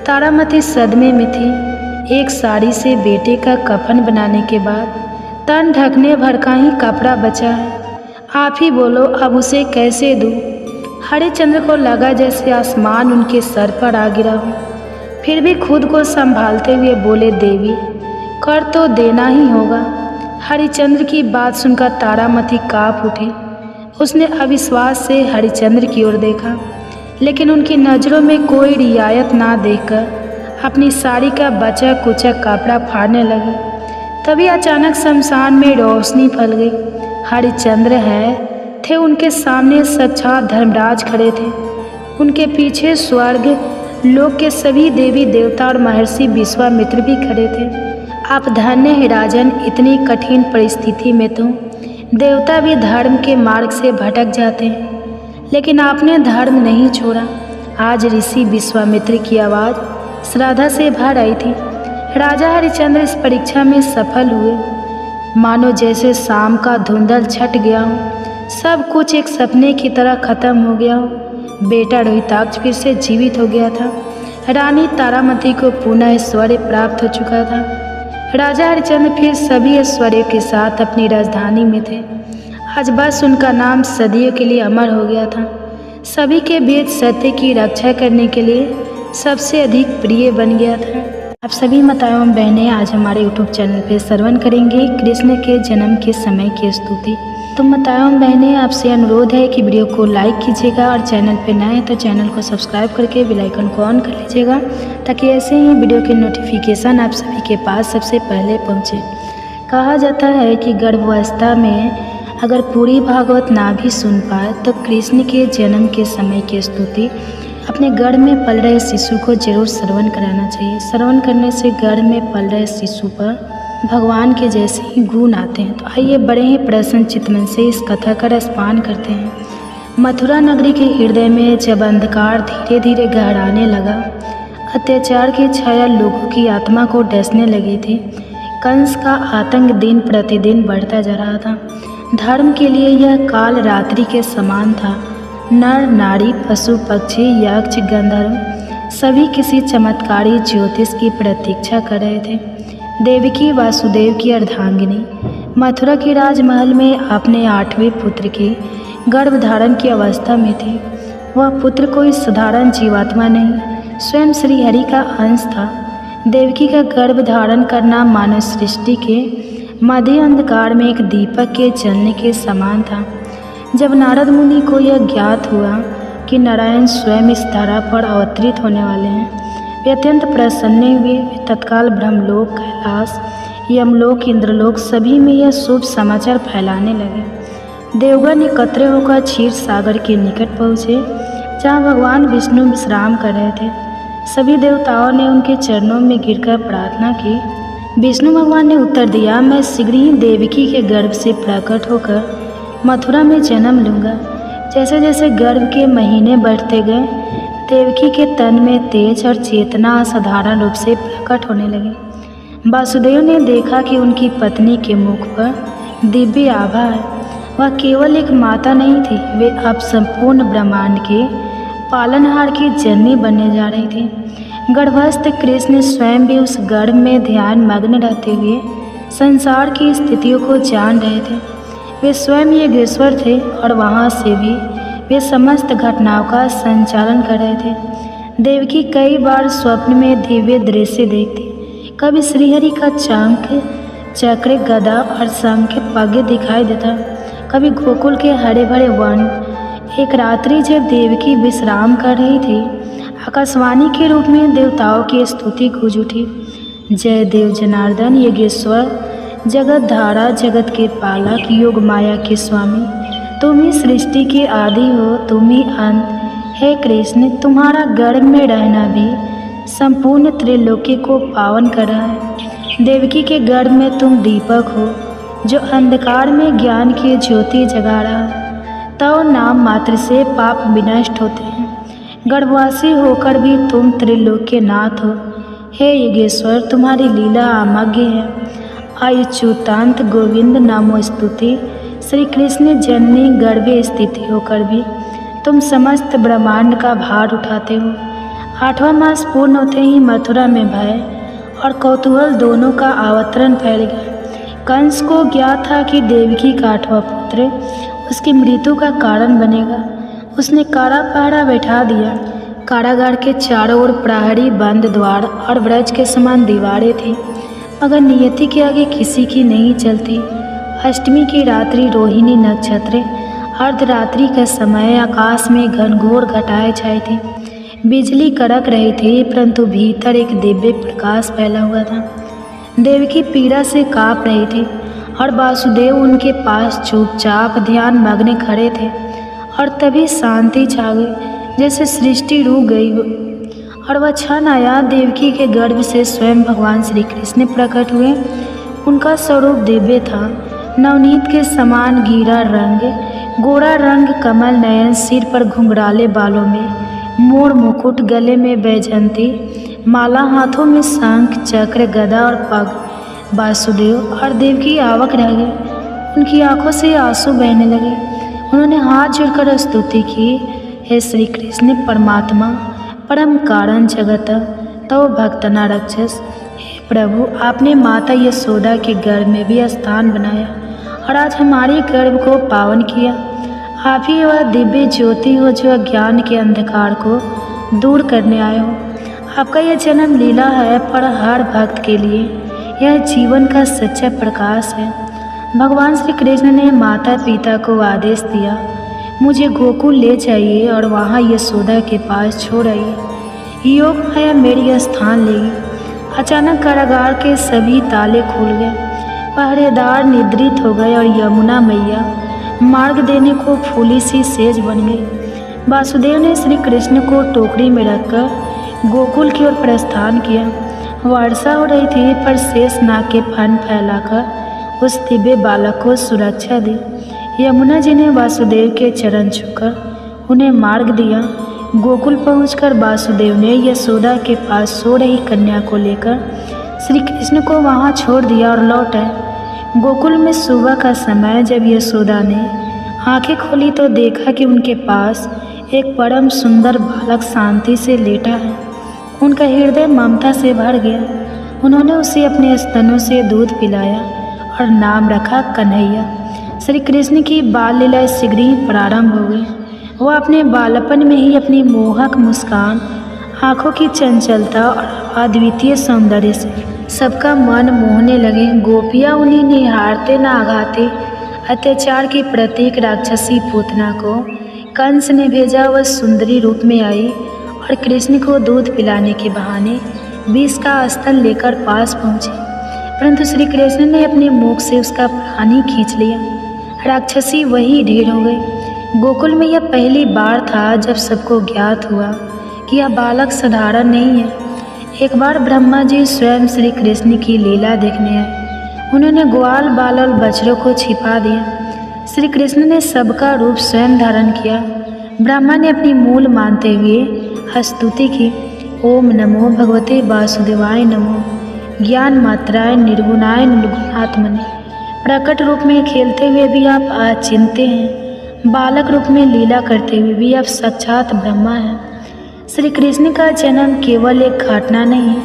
तारामती सदमे में थी। एक साड़ी से बेटे का कफन बनाने के बाद तन ढकने भर का ही कपड़ा बचा है। आप ही बोलो, अब उसे कैसे दूँ? हरिश्चंद्र को लगा जैसे आसमान उनके सर पर आ गिरा हो। फिर भी खुद को संभालते हुए बोले, देवी, कर तो देना ही होगा। हरिश्चंद्र की बात सुनकर तारामती काँप उठी। उसने अविश्वास से हरिश्चंद्र की ओर देखा, लेकिन उनकी नज़रों में कोई रियायत ना देखकर अपनी साड़ी का बचा कुचा कपड़ा फाड़ने लगी। तभी अचानक शमशान में रोशनी फैल गई। हरिश्चंद्र थे उनके सामने साक्षात धर्मराज खड़े थे। उनके पीछे स्वर्ग लोक के सभी देवी देवता और महर्षि विश्वामित्र भी खड़े थे। आप धन्य हैं राजन, इतनी कठिन परिस्थिति में तो देवता भी धर्म के मार्ग से भटक जाते हैं, लेकिन आपने धर्म नहीं छोड़ा। आज ऋषि विश्वामित्र की आवाज़ श्रद्धा से भर आई थी। राजा हरिश्चंद्र इस परीक्षा में सफल हुए। मानो जैसे शाम का धुंधल छट गया हो, सब कुछ एक सपने की तरह खत्म हो गया हो। बेटा रोहिताक्ष फिर से जीवित हो गया था। रानी तारामती को पुनः ऐश्वर्य प्राप्त हो चुका था। राजा हरिश्चंद्र फिर सभी ऐश्वर्यों के साथ अपनी राजधानी में थे। आज बस उनका नाम सदियों के लिए अमर हो गया था। सभी के बीच सत्य की रक्षा करने के लिए सबसे अधिक प्रिय बन गया था। आप सभी माताओं एवं बहनें आज हमारे यूट्यूब चैनल पर श्रवण करेंगे कृष्ण के जन्म के समय की स्तुति। तो माताओं एवं बहनें, आपसे अनुरोध है कि वीडियो को लाइक कीजिएगा और चैनल पर नए हैं तो चैनल को सब्सक्राइब करके बेल आइकन को ऑन कर लीजिएगा, ताकि ऐसे ही वीडियो के नोटिफिकेशन आप सभी के पास सबसे पहले पहुँचे। कहा जाता है कि गर्भावस्था में अगर पूरी भागवत ना भी सुन पाए तो कृष्ण के जन्म के समय की स्तुति अपने गर्भ में पल रहे शिशु को जरूर श्रवण कराना चाहिए। श्रवण करने से गर्भ में पल रहे शिशु पर भगवान के जैसे ही गुण आते हैं। तो आइए बड़े ही प्रसन्न चित्त मन से इस कथा का रसपान करते हैं। मथुरा नगरी के हृदय में जब अंधकार धीरे धीरे गहराने लगा, अत्याचार की छाया लोगों की आत्मा को डसने लगी थी, कंस का आतंक दिन प्रतिदिन बढ़ता जा रहा था। धर्म के लिए यह काल रात्रि के समान था। नर नारी पशु पक्षी यक्ष गंधर्व सभी किसी चमत्कारी ज्योतिष की प्रतीक्षा कर रहे थे। देवकी वासुदेव की अर्धांगिनी मथुरा के राजमहल में अपने 8वें पुत्र की गर्भधारण की अवस्था में थी। वह पुत्र कोई साधारण जीवात्मा नहीं, स्वयं श्रीहरि का अंश था। देवकी का गर्भधारण करना मानव सृष्टि के मध्य अंधकार में एक दीपक के जलने के समान था। जब नारद मुनि को यह ज्ञात हुआ कि नारायण स्वयं इस धरा पर अवतरित होने वाले हैं, वे अत्यंत प्रसन्न हुए। वे तत्काल ब्रह्मलोक, कैलाश, यमलोक, इंद्रलोक सभी में यह शुभ समाचार फैलाने लगे। देवगण एकत्र होकर क्षीर सागर के निकट पहुँचे, जहाँ भगवान विष्णु विश्राम कर रहे थे। सभी देवताओं ने उनके चरणों में गिरकर प्रार्थना की। विष्णु भगवान ने उत्तर दिया, मैं शीघ्र ही देवकी के गर्भ से प्रकट होकर मथुरा में जन्म लूँगा। जैसे जैसे गर्भ के महीने बढ़ते गए, देवकी के तन में तेज और चेतना असाधारण रूप से प्रकट होने लगी। वासुदेव ने देखा कि उनकी पत्नी के मुख पर दिव्य आभा है। वह केवल एक माता नहीं थी, वे अब संपूर्ण ब्रह्मांड के पालनहार की जननी बनने जा रही थी। गर्भस्थ कृष्ण स्वयं भी उस गर्भ में ध्यान मग्न रहते हुए संसार की स्थितियों को जान रहे थे। वे स्वयं योगेश्वर थे और वहाँ से भी वे समस्त घटनाओं का संचालन कर रहे थे। देवकी कई बार स्वप्न में दिव्य दृश्य देखती। कभी श्रीहरि का शंख, चक्र, गदा और शंख पग दिखाई देता, कभी गोकुल के हरे भरे वन। एक रात्रि जब देवकी विश्राम कर रही थी, आकाशवाणी के रूप में देवताओं की स्तुति गूंज उठी। जय देव जनार्दन, योगेश्वर, जगत धारा, जगत के पालक, योग माया के स्वामी, तुम ही सृष्टि के आदि हो, तुम ही अंत। हे कृष्ण, तुम्हारा गर्भ में रहना भी संपूर्ण त्रिलोकी को पावन कर रहा है। देवकी के गर्भ में तुम दीपक हो, जो अंधकार में ज्ञान की ज्योति जगा रहा है। तो नाम मात्र से पाप विनष्ट होते हैं। गर्भवासी होकर भी तुम त्रिलोक के नाथ हो। हे योगेश्वर, तुम्हारी लीला अमग्य है। अच्युतांत गोविंद नामो स्तुति। श्री कृष्ण जननी गर्भे स्थिति होकर भी तुम समस्त ब्रह्मांड का भार उठाते हो। 8वां मास पूर्ण होते ही मथुरा में भय और कौतूहल दोनों का अवतरण फैल गया। कंस को ज्ञात था कि देवकी का 8वां पुत्र उसकी मृत्यु का कारण बनेगा। उसने कारा पहरा बैठा दिया। कारागार के चारों ओर प्रहरी, बंद द्वार और ब्रज के समान दीवारें थीं, मगर नियति के आगे किसी की नहीं चलती। अष्टमी की रात्रि, रोहिणी नक्षत्र, अर्धरात्रि का समय, आकाश में घनघोर घटाएं छाई थी। बिजली कड़क रही थी, परंतु भीतर एक दिव्य प्रकाश फैला हुआ था। देवकी पीड़ा से काँप रही थी और वासुदेव उनके पास चुपचाप ध्यान मग्न खड़े थे। और तभी शांति छा गई, जैसे सृष्टि रुक गई हो। और वह क्षण आया, देवकी के गर्भ से स्वयं भगवान श्री कृष्ण प्रकट हुए। उनका स्वरूप दिव्य था, नवनीत के समान गीरा रंग, गोरा रंग, कमल नयन, सिर पर घुंघराले बालों में मोर मुकुट, गले में बैजंती माला, हाथों में शंख, चक्र, गदा और पग। वासुदेव और देवकी आवक रह गए। उनकी आंखों से आंसू बहने लगे। उन्होंने हाथ जोड़कर स्तुति की, हे श्री कृष्ण परमात्मा, परम कारण जगत, तो भक्तना रक्षस। हे प्रभु, आपने माता यशोदा के गर्भ में भी स्थान बनाया और आज हमारे गर्भ को पावन किया। आप ही वह दिव्य ज्योति हो जो अज्ञान के अंधकार को दूर करने आए हो। आपका यह जन्म लीला है, पर हर भक्त के लिए यह जीवन का सच्चा प्रकाश है। भगवान श्री कृष्ण ने माता पिता को आदेश दिया, मुझे गोकुल ले जाइए और वहाँ यशोदा के पास छोड़ आइए। योग माया मेरी स्थान लेगी। अचानक कारागार के सभी ताले खुल गए। पहरेदार निद्रित हो गए और यमुना मैया मार्ग देने को फूली सी सेज बन गई। वासुदेव ने श्री कृष्ण को टोकरी में रखकर गोकुल की ओर प्रस्थान किया। वर्षा हो रही थी, पर शेष नाग के फन फैलाकर उस दिव्य बालक को सुरक्षा दी। यमुना जी ने वासुदेव के चरण छूकर उन्हें मार्ग दिया। गोकुल पहुंचकर वासुदेव ने यशोदा के पास सो रही कन्या को लेकर श्री कृष्ण को वहां छोड़ दिया और लौट आए। गोकुल में सुबह का समय जब यशोदा ने आंखें खोली तो देखा कि उनके पास एक परम सुंदर बालक शांति से लेटा है। उनका हृदय ममता से भर गया। उन्होंने उसे अपने स्तनों से दूध पिलाया और नाम रखा कन्हैया। श्री कृष्ण की बाल लीला शीघ्र ही प्रारंभ हो गई। वह अपने बालपन में ही अपनी मोहक मुस्कान, आँखों की चंचलता और अद्वितीय सौंदर्य से सबका मन मोहने लगे। गोपियाँ उन्हें निहारते न आघाते अत्याचार की प्रतीक राक्षसी पूतना को कंस ने भेजा। वह सुंदरी रूप में आई और कृष्ण को दूध पिलाने के बहाने विष का स्तन लेकर पास पहुँची, परंतु श्री कृष्ण ने अपने मुख से उसका प्राण ही खींच लिया। राक्षसी वही ढेर हो गई। गोकुल में यह पहली बार था जब सबको ज्ञात हुआ कि यह बालक साधारण नहीं है। एक बार ब्रह्मा जी स्वयं श्री कृष्ण की लीला देखने आए। उन्होंने ग्वाल बाल और बछड़ों को छिपा दिया। श्री कृष्ण ने सबका रूप स्वयं धारण किया। ब्रह्मा ने अपनी मूल मानते हुए स्तुति की। ओम नमो भगवते वासुदेवाय नमो, ज्ञान मात्राय निर्गुणाय निर्गुणात्मने। प्रकट रूप में खेलते हुए भी आप अचिंत्य हैं, बालक रूप में लीला करते हुए भी आप साक्षात ब्रह्मा हैं। श्री कृष्ण का जन्म केवल एक घटना नहीं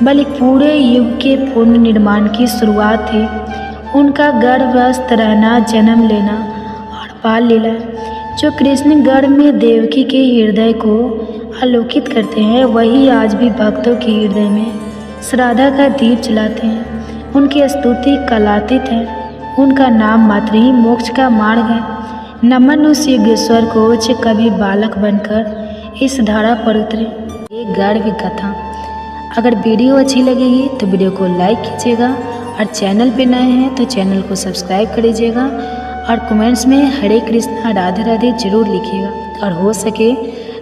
बल्कि पूरे युग के पुनर्निर्माण की शुरुआत थी। उनका गर्भस्थ रहना, जन्म लेना और बाल लीला जो कृष्ण गर्भ में देवकी के हृदय को आलोकित करते हैं, वही आज भी भक्तों के हृदय में श्रद्धा का दीप जलाते हैं। उनकी स्तुति कलातीत है। उनका नाम मात्र ही मोक्ष का मार्ग है। नमन उस योगेश्वर को जो कभी बालक बनकर इस धारा पर उतरे। ये गर्भ कथा। अगर वीडियो अच्छी लगेगी तो वीडियो को लाइक कीजिएगा और चैनल पे नए हैं तो चैनल को सब्सक्राइब कर लीजिएगा और कमेंट्स में हरे कृष्णा राधे राधे जरूर लिखिएगा। और हो सके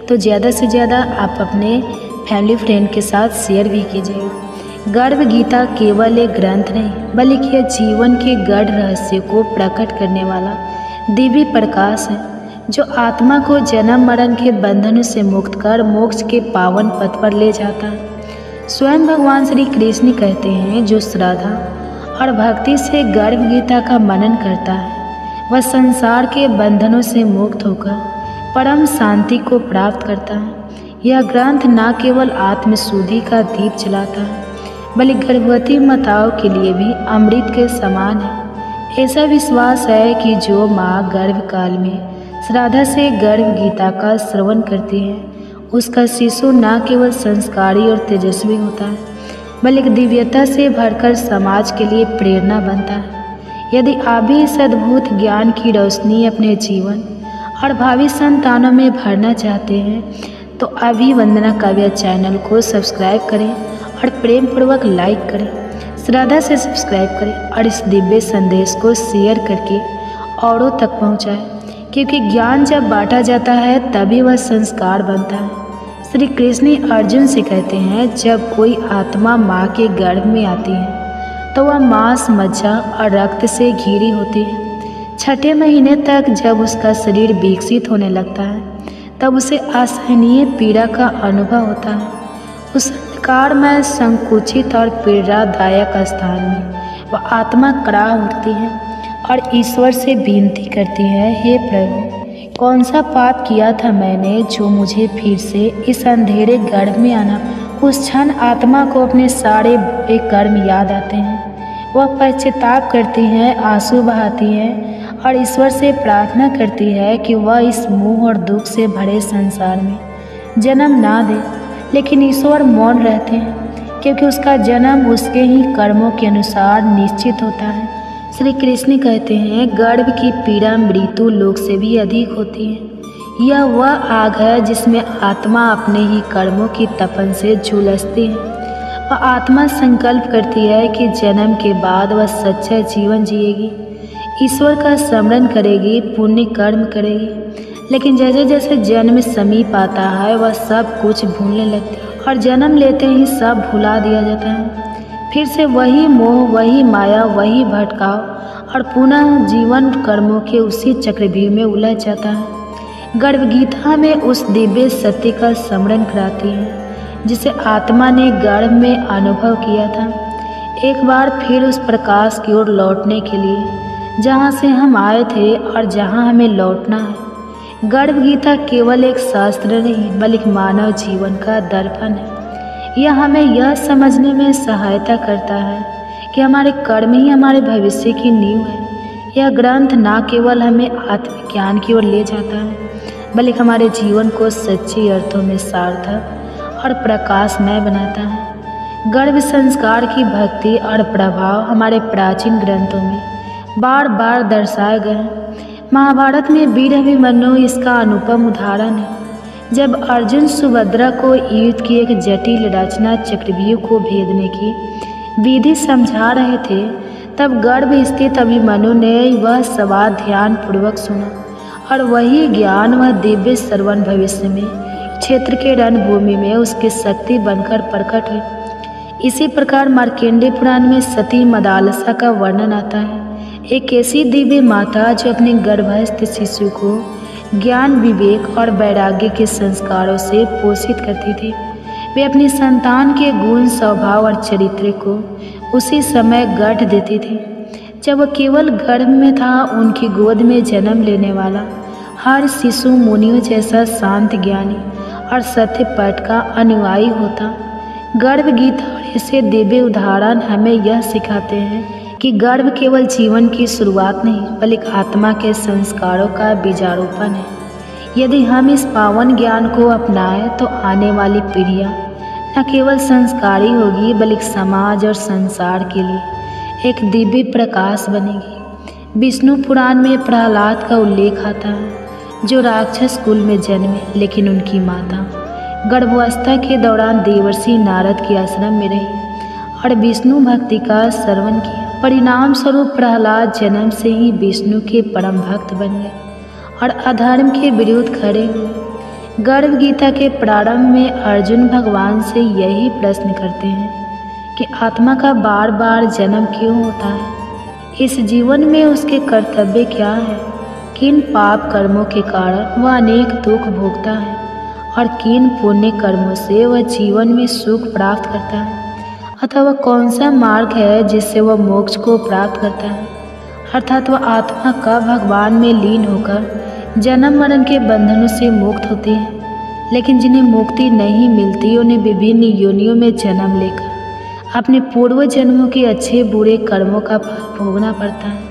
तो ज़्यादा से ज़्यादा आप अपने फैमिली फ्रेंड के साथ शेयर भी कीजिएगा। गर्भ गीता केवल एक ग्रंथ नहीं बल्कि यह जीवन के गढ़ रहस्य को प्रकट करने वाला दिव्य प्रकाश है, जो आत्मा को जन्म मरण के बंधनों से मुक्त कर मोक्ष के पावन पथ पर ले जाता है। स्वयं भगवान श्री कृष्ण कहते हैं, जो श्रद्धा और भक्ति से गर्भ गीता का मनन करता है वह संसार के बंधनों से मुक्त होकर परम शांति को प्राप्त करता है। यह ग्रंथ न केवल आत्मशुद्धि का दीप जलाता है बल्कि गर्भवती माताओं के लिए भी अमृत के समान है। ऐसा विश्वास है कि जो माँ गर्भकाल में श्रद्धा से गर्भ गीता का श्रवण करती है, उसका शिशु न केवल संस्कारी और तेजस्वी होता है बल्कि दिव्यता से भरकर समाज के लिए प्रेरणा बनता है। यदि आप भी इस अद्भुत ज्ञान की रोशनी अपने जीवन और भावी संतानों में भरना चाहते हैं तो अभी वंदना काव्या चैनल को सब्सक्राइब करें और प्रेम पूर्वक लाइक करें, श्रद्धा से सब्सक्राइब करें और इस दिव्य संदेश को शेयर करके औरों तक पहुंचाएं, क्योंकि ज्ञान जब बांटा जाता है तभी वह संस्कार बनता है। श्री कृष्ण अर्जुन से कहते हैं, जब कोई आत्मा माँ के गर्भ में आती है तो वह मांस, मज्जा और रक्त से घिरी होती है। छठे महीने तक जब उसका शरीर विकसित होने लगता है तब उसे असहनीय पीड़ा का अनुभव होता है। उस अंधकारमय, संकुचित और पीड़ादायक स्थान में वह आत्मा कड़ा उठती है और ईश्वर से विनती करती है, हे प्रभु, कौन सा पाप किया था मैंने जो मुझे फिर से इस अंधेरे गर्भ में आना। उस क्षण आत्मा को अपने सारे बुरे कर्म याद आते हैं। वह पश्चाताप करती है, आंसू बहाती है और ईश्वर से प्रार्थना करती है कि वह इस मोह और दुख से भरे संसार में जन्म ना दे। लेकिन ईश्वर मौन रहते हैं, क्योंकि उसका जन्म उसके ही कर्मों के अनुसार निश्चित होता है। श्री कृष्ण कहते हैं, गर्भ की पीड़ा मृत्यु लोक से भी अधिक होती है। यह वह आग है जिसमें आत्मा अपने ही कर्मों की तपन से झुलसती है। वह आत्मा संकल्प करती है कि जन्म के बाद वह सच्चा जीवन जिएगी, ईश्वर का स्मरण करेगी, पुण्य कर्म करेगी, लेकिन जैसे जैसे जन्म समीप आता है वह सब कुछ भूलने लगती है और जन्म लेते ही सब भुला दिया जाता है। फिर से वही मोह, वही माया, वही भटकाव और पुनः जीवन कर्मों के उसी चक्रव्यूह में उलझ जाता है। गर्भ गीता में उस दिव्य सत्य का स्मरण कराती है जिसे आत्मा ने गर्भ में अनुभव किया था, एक बार फिर उस प्रकाश की ओर लौटने के लिए जहाँ से हम आए थे और जहाँ हमें लौटना है। गर्भ गीता केवल एक शास्त्र नहीं बल्कि मानव जीवन का दर्पण है। यह हमें यह समझने में सहायता करता है कि हमारे कर्म ही हमारे भविष्य की नींव है। यह ग्रंथ न केवल हमें आत्मज्ञान की ओर ले जाता है बल्कि हमारे जीवन को सच्चे अर्थों में सार्थक और प्रकाशमय बनाता है। गर्भ संस्कार की भक्ति और प्रभाव हमारे प्राचीन ग्रंथों में बार बार दर्शाए गए हैं। महाभारत में वीर अभिमन्यु इसका अनुपम उदाहरण है। जब अर्जुन सुभद्रा को युद्ध की एक जटिल रचना चक्रव्यूह को भेदने की विधि समझा रहे थे, तब गर्भ स्थित अभिमन्यु ने वह सवाल ध्यानपूर्वक सुना और वही ज्ञान, वह दिव्य श्रवण भविष्य में क्षेत्र के रणभूमि में उसकी शक्ति बनकर प्रकट हुई। इसी प्रकार मार्कंडेय पुराण में सती मदालसा का वर्णन आता है, एक ऐसी दिव्य माता जो अपने गर्भस्थ शिशु को ज्ञान, विवेक और वैराग्य के संस्कारों से पोषित करती थी। वे अपनी संतान के गुण, स्वभाव और चरित्र को उसी समय गढ़ देती थी जब वह केवल गर्भ में था। उनकी गोद में जन्म लेने वाला हर शिशु मुनियों जैसा शांत, ज्ञानी और सत्य पथ का अनुयायी होता। गर्भ गीता और ऐसे दिव्य उदाहरण हमें यह सिखाते हैं कि गर्भ केवल जीवन की शुरुआत नहीं बल्कि आत्मा के संस्कारों का बीजारोपण है। यदि हम इस पावन ज्ञान को अपनाएं तो आने वाली पीढ़ियां न केवल संस्कारी होगी बल्कि समाज और संसार के लिए एक दिव्य प्रकाश बनेगी। विष्णु पुराण में प्रहलाद का उल्लेख आता है जो राक्षस कुल में जन्मे, लेकिन उनकी माता गर्भावस्था के दौरान देवर्षि नारद के आश्रम में रही और विष्णु भक्ति का श्रवण किया। परिणाम स्वरूप प्रहलाद जन्म से ही विष्णु के परम भक्त बन गए और अधर्म के विरुद्ध खड़े हुए। गर्भ गीता के प्रारंभ में अर्जुन भगवान से यही प्रश्न करते हैं कि आत्मा का बार बार जन्म क्यों होता है, इस जीवन में उसके कर्तव्य क्या है, किन पाप कर्मों के कारण वह अनेक दुख भोगता है और किन पुण्य कर्मों से वह जीवन में सुख प्राप्त करता है, अथवा कौन सा मार्ग है जिससे वह मोक्ष को प्राप्त करता है। अर्थात वह आत्मा कब भगवान में लीन होकर जन्म मरण के बंधनों से मुक्त होती है। लेकिन जिन्हें मुक्ति नहीं मिलती उन्हें विभिन्न योनियों में जन्म लेकर अपने पूर्व जन्मों के अच्छे बुरे कर्मों का फल भोगना पड़ता है।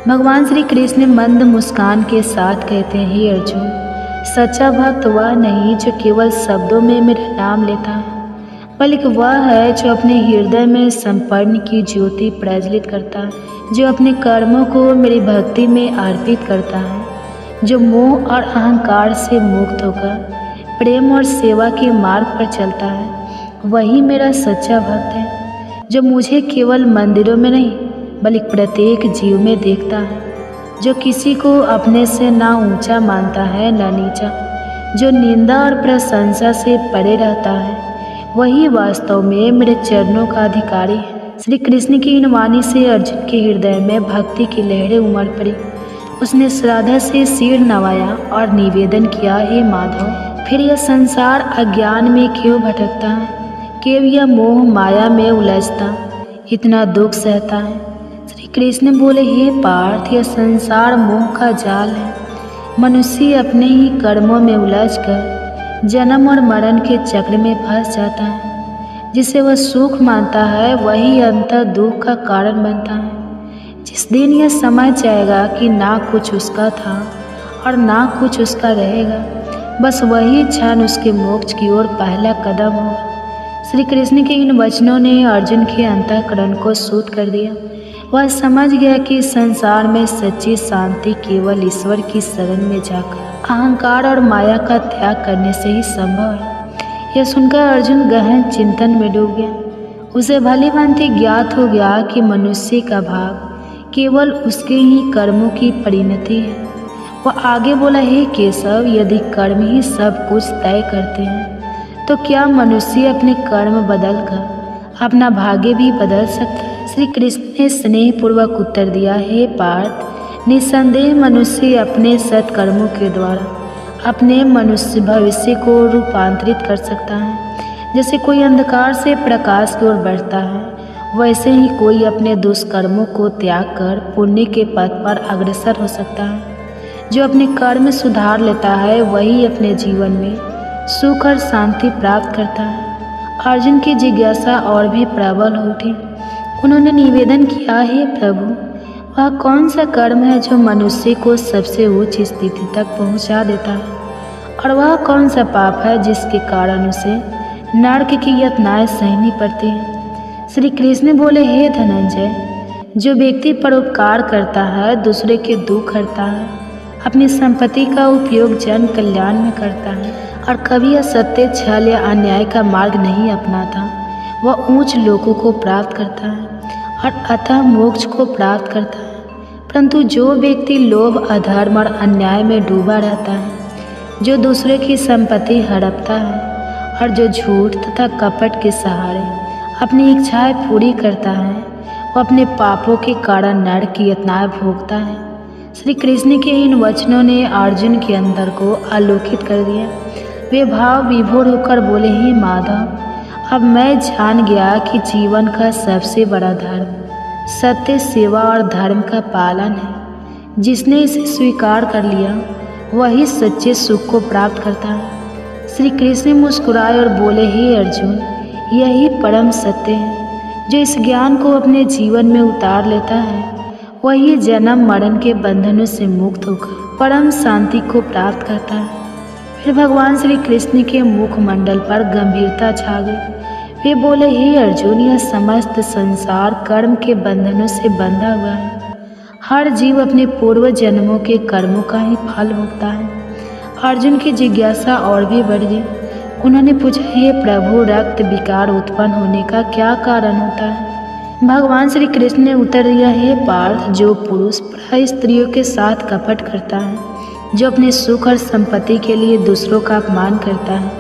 भगवान श्री कृष्ण मंद मुस्कान के साथ कहते हैं, हे अर्जुन, सच्चा भक्त वह नहीं जो केवल शब्दों में मेरा नाम लेता है बल्कि वह है जो अपने हृदय में संपन्न की ज्योति प्रज्वलित करता है, जो अपने कर्मों को मेरी भक्ति में अर्पित करता है, जो मोह और अहंकार से मुक्त होकर प्रेम और सेवा के मार्ग पर चलता है। वही मेरा सच्चा भक्त है जो मुझे केवल मंदिरों में नहीं बल्कि प्रत्येक जीव में देखता है, जो किसी को अपने से ना ऊंचा मानता है ना नीचा, जो निंदा और प्रशंसा से परे रहता है। वही वास्तव में मेरे चरणों का अधिकारी है। श्री कृष्ण की इन वाणी से अर्जुन के हृदय में भक्ति की लहरें उमड़ पड़ी। उसने श्रद्धा से सिर नवाया और निवेदन किया, हे माधव, फिर यह संसार अज्ञान में क्यों भटकता है, क्यों यह मोह माया में उलझता, इतना दुख सहता है। श्री कृष्ण बोले, हे पार्थ, यह संसार मोह का जाल है। मनुष्य अपने ही कर्मों में उलझकर जन्म और मरण के चक्र में फंस जाता है। जिसे वह सुख मानता है वही अंतर दुख का कारण बनता है। जिस दिन यह समझ जाएगा कि ना कुछ उसका था और ना कुछ उसका रहेगा, बस वही क्षण उसके मोक्ष की ओर पहला कदम होगा। श्री कृष्ण के इन वचनों ने अर्जुन के अंतःकरण को शुद्ध कर दिया। वह समझ गया कि संसार में सच्ची शांति केवल ईश्वर की शरण में जाकर अहंकार और माया का त्याग करने से ही संभव है। यह सुनकर अर्जुन गहन चिंतन में डूब गया। उसे भली भांति ज्ञात हो गया कि मनुष्य का भाग केवल उसके ही कर्मों की परिणति है। वह आगे बोला, हे केशव, यदि कर्म ही सब कुछ तय करते हैं तो क्या मनुष्य अपने कर्म बदलकर अपना भाग्य भी बदल सकता है? श्री कृष्ण ने स्नेहपूर्वक उत्तर दिया, हे पार्थ, निस्संदेह मनुष्य अपने सत्कर्मों के द्वारा अपने मनुष्य भविष्य को रूपांतरित कर सकता है। जैसे कोई अंधकार से प्रकाश की ओर बढ़ता है, वैसे ही कोई अपने दुष्कर्मों को त्याग कर पुण्य के पथ पर अग्रसर हो सकता है। जो अपने कर्म सुधार लेता है वही अपने जीवन में सुख और शांति प्राप्त करता है। अर्जुन की जिज्ञासा और भी प्रबल हो उठी। उन्होंने निवेदन किया, हे प्रभु, वह कौन सा कर्म है जो मनुष्य को सबसे उच्च स्थिति तक पहुंचा देता है, और वह कौन सा पाप है जिसके कारण उसे नरक की यातनाएं सहनी पड़ती हैं? श्री कृष्ण बोले, हे धनंजय, जो व्यक्ति परोपकार करता है, दूसरे के दुख हरता है, अपनी संपत्ति का उपयोग जन कल्याण में करता है और कभी असत्य, छल या अन्याय का मार्ग नहीं अपनाता, वह ऊंच लोकों को प्राप्त करता है और अतः मोक्ष को प्राप्त करता है। परंतु जो व्यक्ति लोभ, अधर्म और अन्याय में डूबा रहता है, जो दूसरे की संपत्ति हड़पता है और जो झूठ तथा कपट के सहारे अपनी इच्छाएं पूरी करता है, वो अपने पापों के कारण नरक की यातनाएं भोगता है। श्री कृष्ण के इन वचनों ने अर्जुन के अंदर को आलोकित कर दिया। वे भाव विभोर होकर बोले, हे माधव, अब मैं जान गया कि जीवन का सबसे बड़ा धर्म सत्य, सेवा और धर्म का पालन है। जिसने इसे स्वीकार कर लिया वही सच्चे सुख को प्राप्त करता है। श्री कृष्ण मुस्कुराए और बोले, हे अर्जुन, यही परम सत्य है। जो इस ज्ञान को अपने जीवन में उतार लेता है वही जन्म मरण के बंधनों से मुक्त होकर परम शांति को प्राप्त करता है। फिर भगवान श्री कृष्ण के मुखमंडल पर गंभीरता छा गई। वे बोले, हे अर्जुन, यह समस्त संसार कर्म के बंधनों से बंधा हुआ है। हर जीव अपने पूर्व जन्मों के कर्मों का ही फल भोगता है। अर्जुन की जिज्ञासा और भी बढ़ गई। उन्होंने पूछा, हे प्रभु, रक्त विकार उत्पन्न होने का क्या कारण होता है? भगवान श्री कृष्ण ने उत्तर दिया, हे पार्थ, जो पुरुष प्राय स्त्रियों के साथ कपट करता है, जो अपने सुख और संपत्ति के लिए दूसरों का अपमान करता है,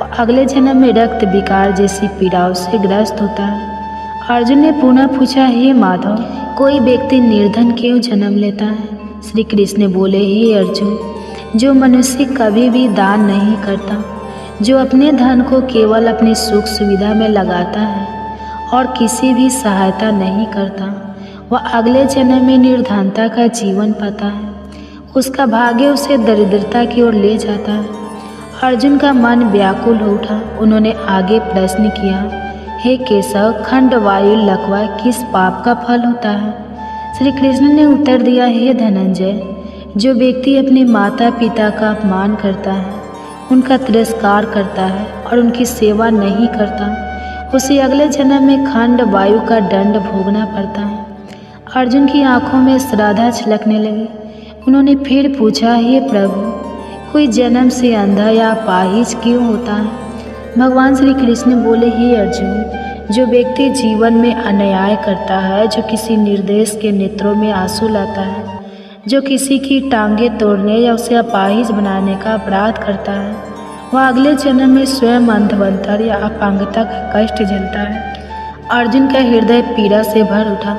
और अगले जन्म में रक्त विकार जैसी पीड़ाओं से ग्रस्त होता है। अर्जुन ने पुनः पूछा, हे माधव, कोई व्यक्ति निर्धन क्यों जन्म लेता है? श्री कृष्ण बोले, हे अर्जुन, जो मनुष्य कभी भी दान नहीं करता, जो अपने धन को केवल अपनी सुख सुविधा में लगाता है और किसी भी सहायता नहीं करता, वह अगले जन्म में निर्धनता का जीवन पाता है। उसका भाग्य उसे दरिद्रता की ओर ले जाता है। अर्जुन का मन व्याकुल हो उठा। उन्होंने आगे प्रश्न किया, हे केशव, खंड, वायु, लकवा किस पाप का फल होता है? श्री कृष्ण ने उत्तर दिया, हे धनंजय, जो व्यक्ति अपने माता पिता का अपमान करता है, उनका तिरस्कार करता है और उनकी सेवा नहीं करता, उसे अगले जन्म में खंड, वायु का दंड भोगना पड़ता है। अर्जुन की आंखों में श्रद्धा छलकने लगी। उन्होंने फिर पूछा, हे प्रभु, कोई जन्म से अंधा या अपाहिज क्यों होता है? भगवान श्री कृष्ण बोले, हे अर्जुन, जो व्यक्ति जीवन में अन्याय करता है, जो किसी निर्देश के नेत्रों में आंसू लाता है, जो किसी की टांगें तोड़ने या उसे अपाहिज बनाने का अपराध करता है, वह अगले जन्म में स्वयं अंधवंतर या अपांगता का कष्ट झेलता है। अर्जुन का हृदय पीड़ा से भर उठा।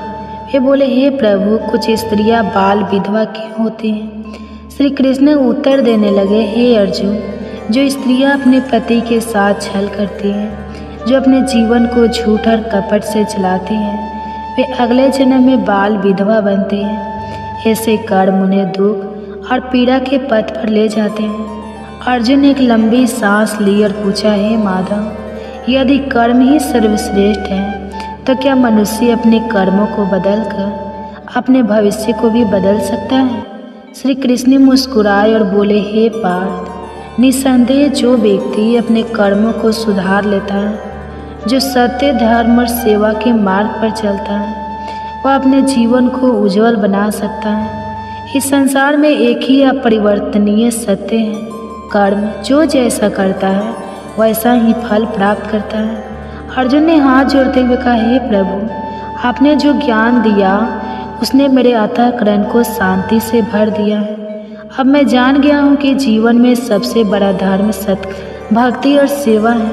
वे बोले, हे प्रभु, कुछ स्त्रियां बाल विधवा क्यों होती हैं? श्री कृष्ण उत्तर देने लगे, हे अर्जुन, जो स्त्रियां अपने पति के साथ छल करती हैं, जो अपने जीवन को झूठ और कपट से चलाती हैं, वे अगले जन्म में बाल विधवा बनती हैं। ऐसे कर्म उन्हें दुख और पीड़ा के पथ पर ले जाते हैं। अर्जुन ने एक लंबी सांस ली और पूछा, हे माधव, यदि कर्म ही सर्वश्रेष्ठ है तो क्या मनुष्य अपने कर्मों को बदलकर अपने भविष्य को भी बदल सकता है? श्री कृष्ण मुस्कुराए और बोले, हे पार्थ, निसंदेह जो व्यक्ति अपने कर्मों को सुधार लेता है, जो सत्य, धर्म और सेवा के मार्ग पर चलता है, वह अपने जीवन को उज्जवल बना सकता है। इस संसार में एक ही अपरिवर्तनीय सत्य है, कर्म जो जैसा करता है वैसा ही फल प्राप्त करता है। अर्जुन ने हाथ जोड़ते हुए कहा, हे प्रभु, आपने जो ज्ञान दिया उसने मेरे अंतःकरण को शांति से भर दिया है। अब मैं जान गया हूँ कि जीवन में सबसे बड़ा धर्म सत्य, भक्ति और सेवा है।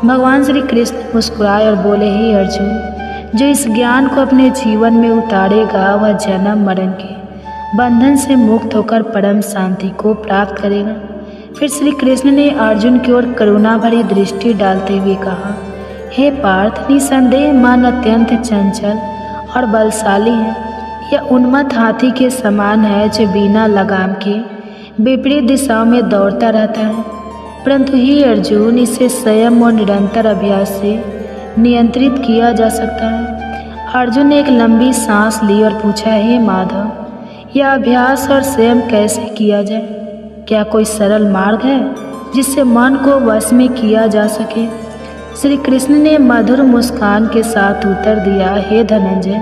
भगवान श्री कृष्ण मुस्कुराए और बोले, हे अर्जुन, जो इस ज्ञान को अपने जीवन में उतारेगा वह जन्म मरण के बंधन से मुक्त होकर परम शांति को प्राप्त करेगा। फिर श्री कृष्ण ने अर्जुन की ओर करुणा भरी दृष्टि डालते हुए कहा, हे पार्थ, निसंदेह मन अत्यंत चंचल और बलशाली है। यह उन्मत्त हाथी के समान है जो बिना लगाम के विपरीत दिशाओं में दौड़ता रहता है, परंतु हे अर्जुन, इसे संयम और निरंतर अभ्यास से नियंत्रित किया जा सकता है। अर्जुन ने एक लंबी सांस ली और पूछा, हे माधव, यह अभ्यास और संयम कैसे किया जाए? क्या कोई सरल मार्ग है जिससे मन को वश में किया जा सके? श्री कृष्ण ने मधुर मुस्कान के साथ उत्तर दिया, हे धनंजय,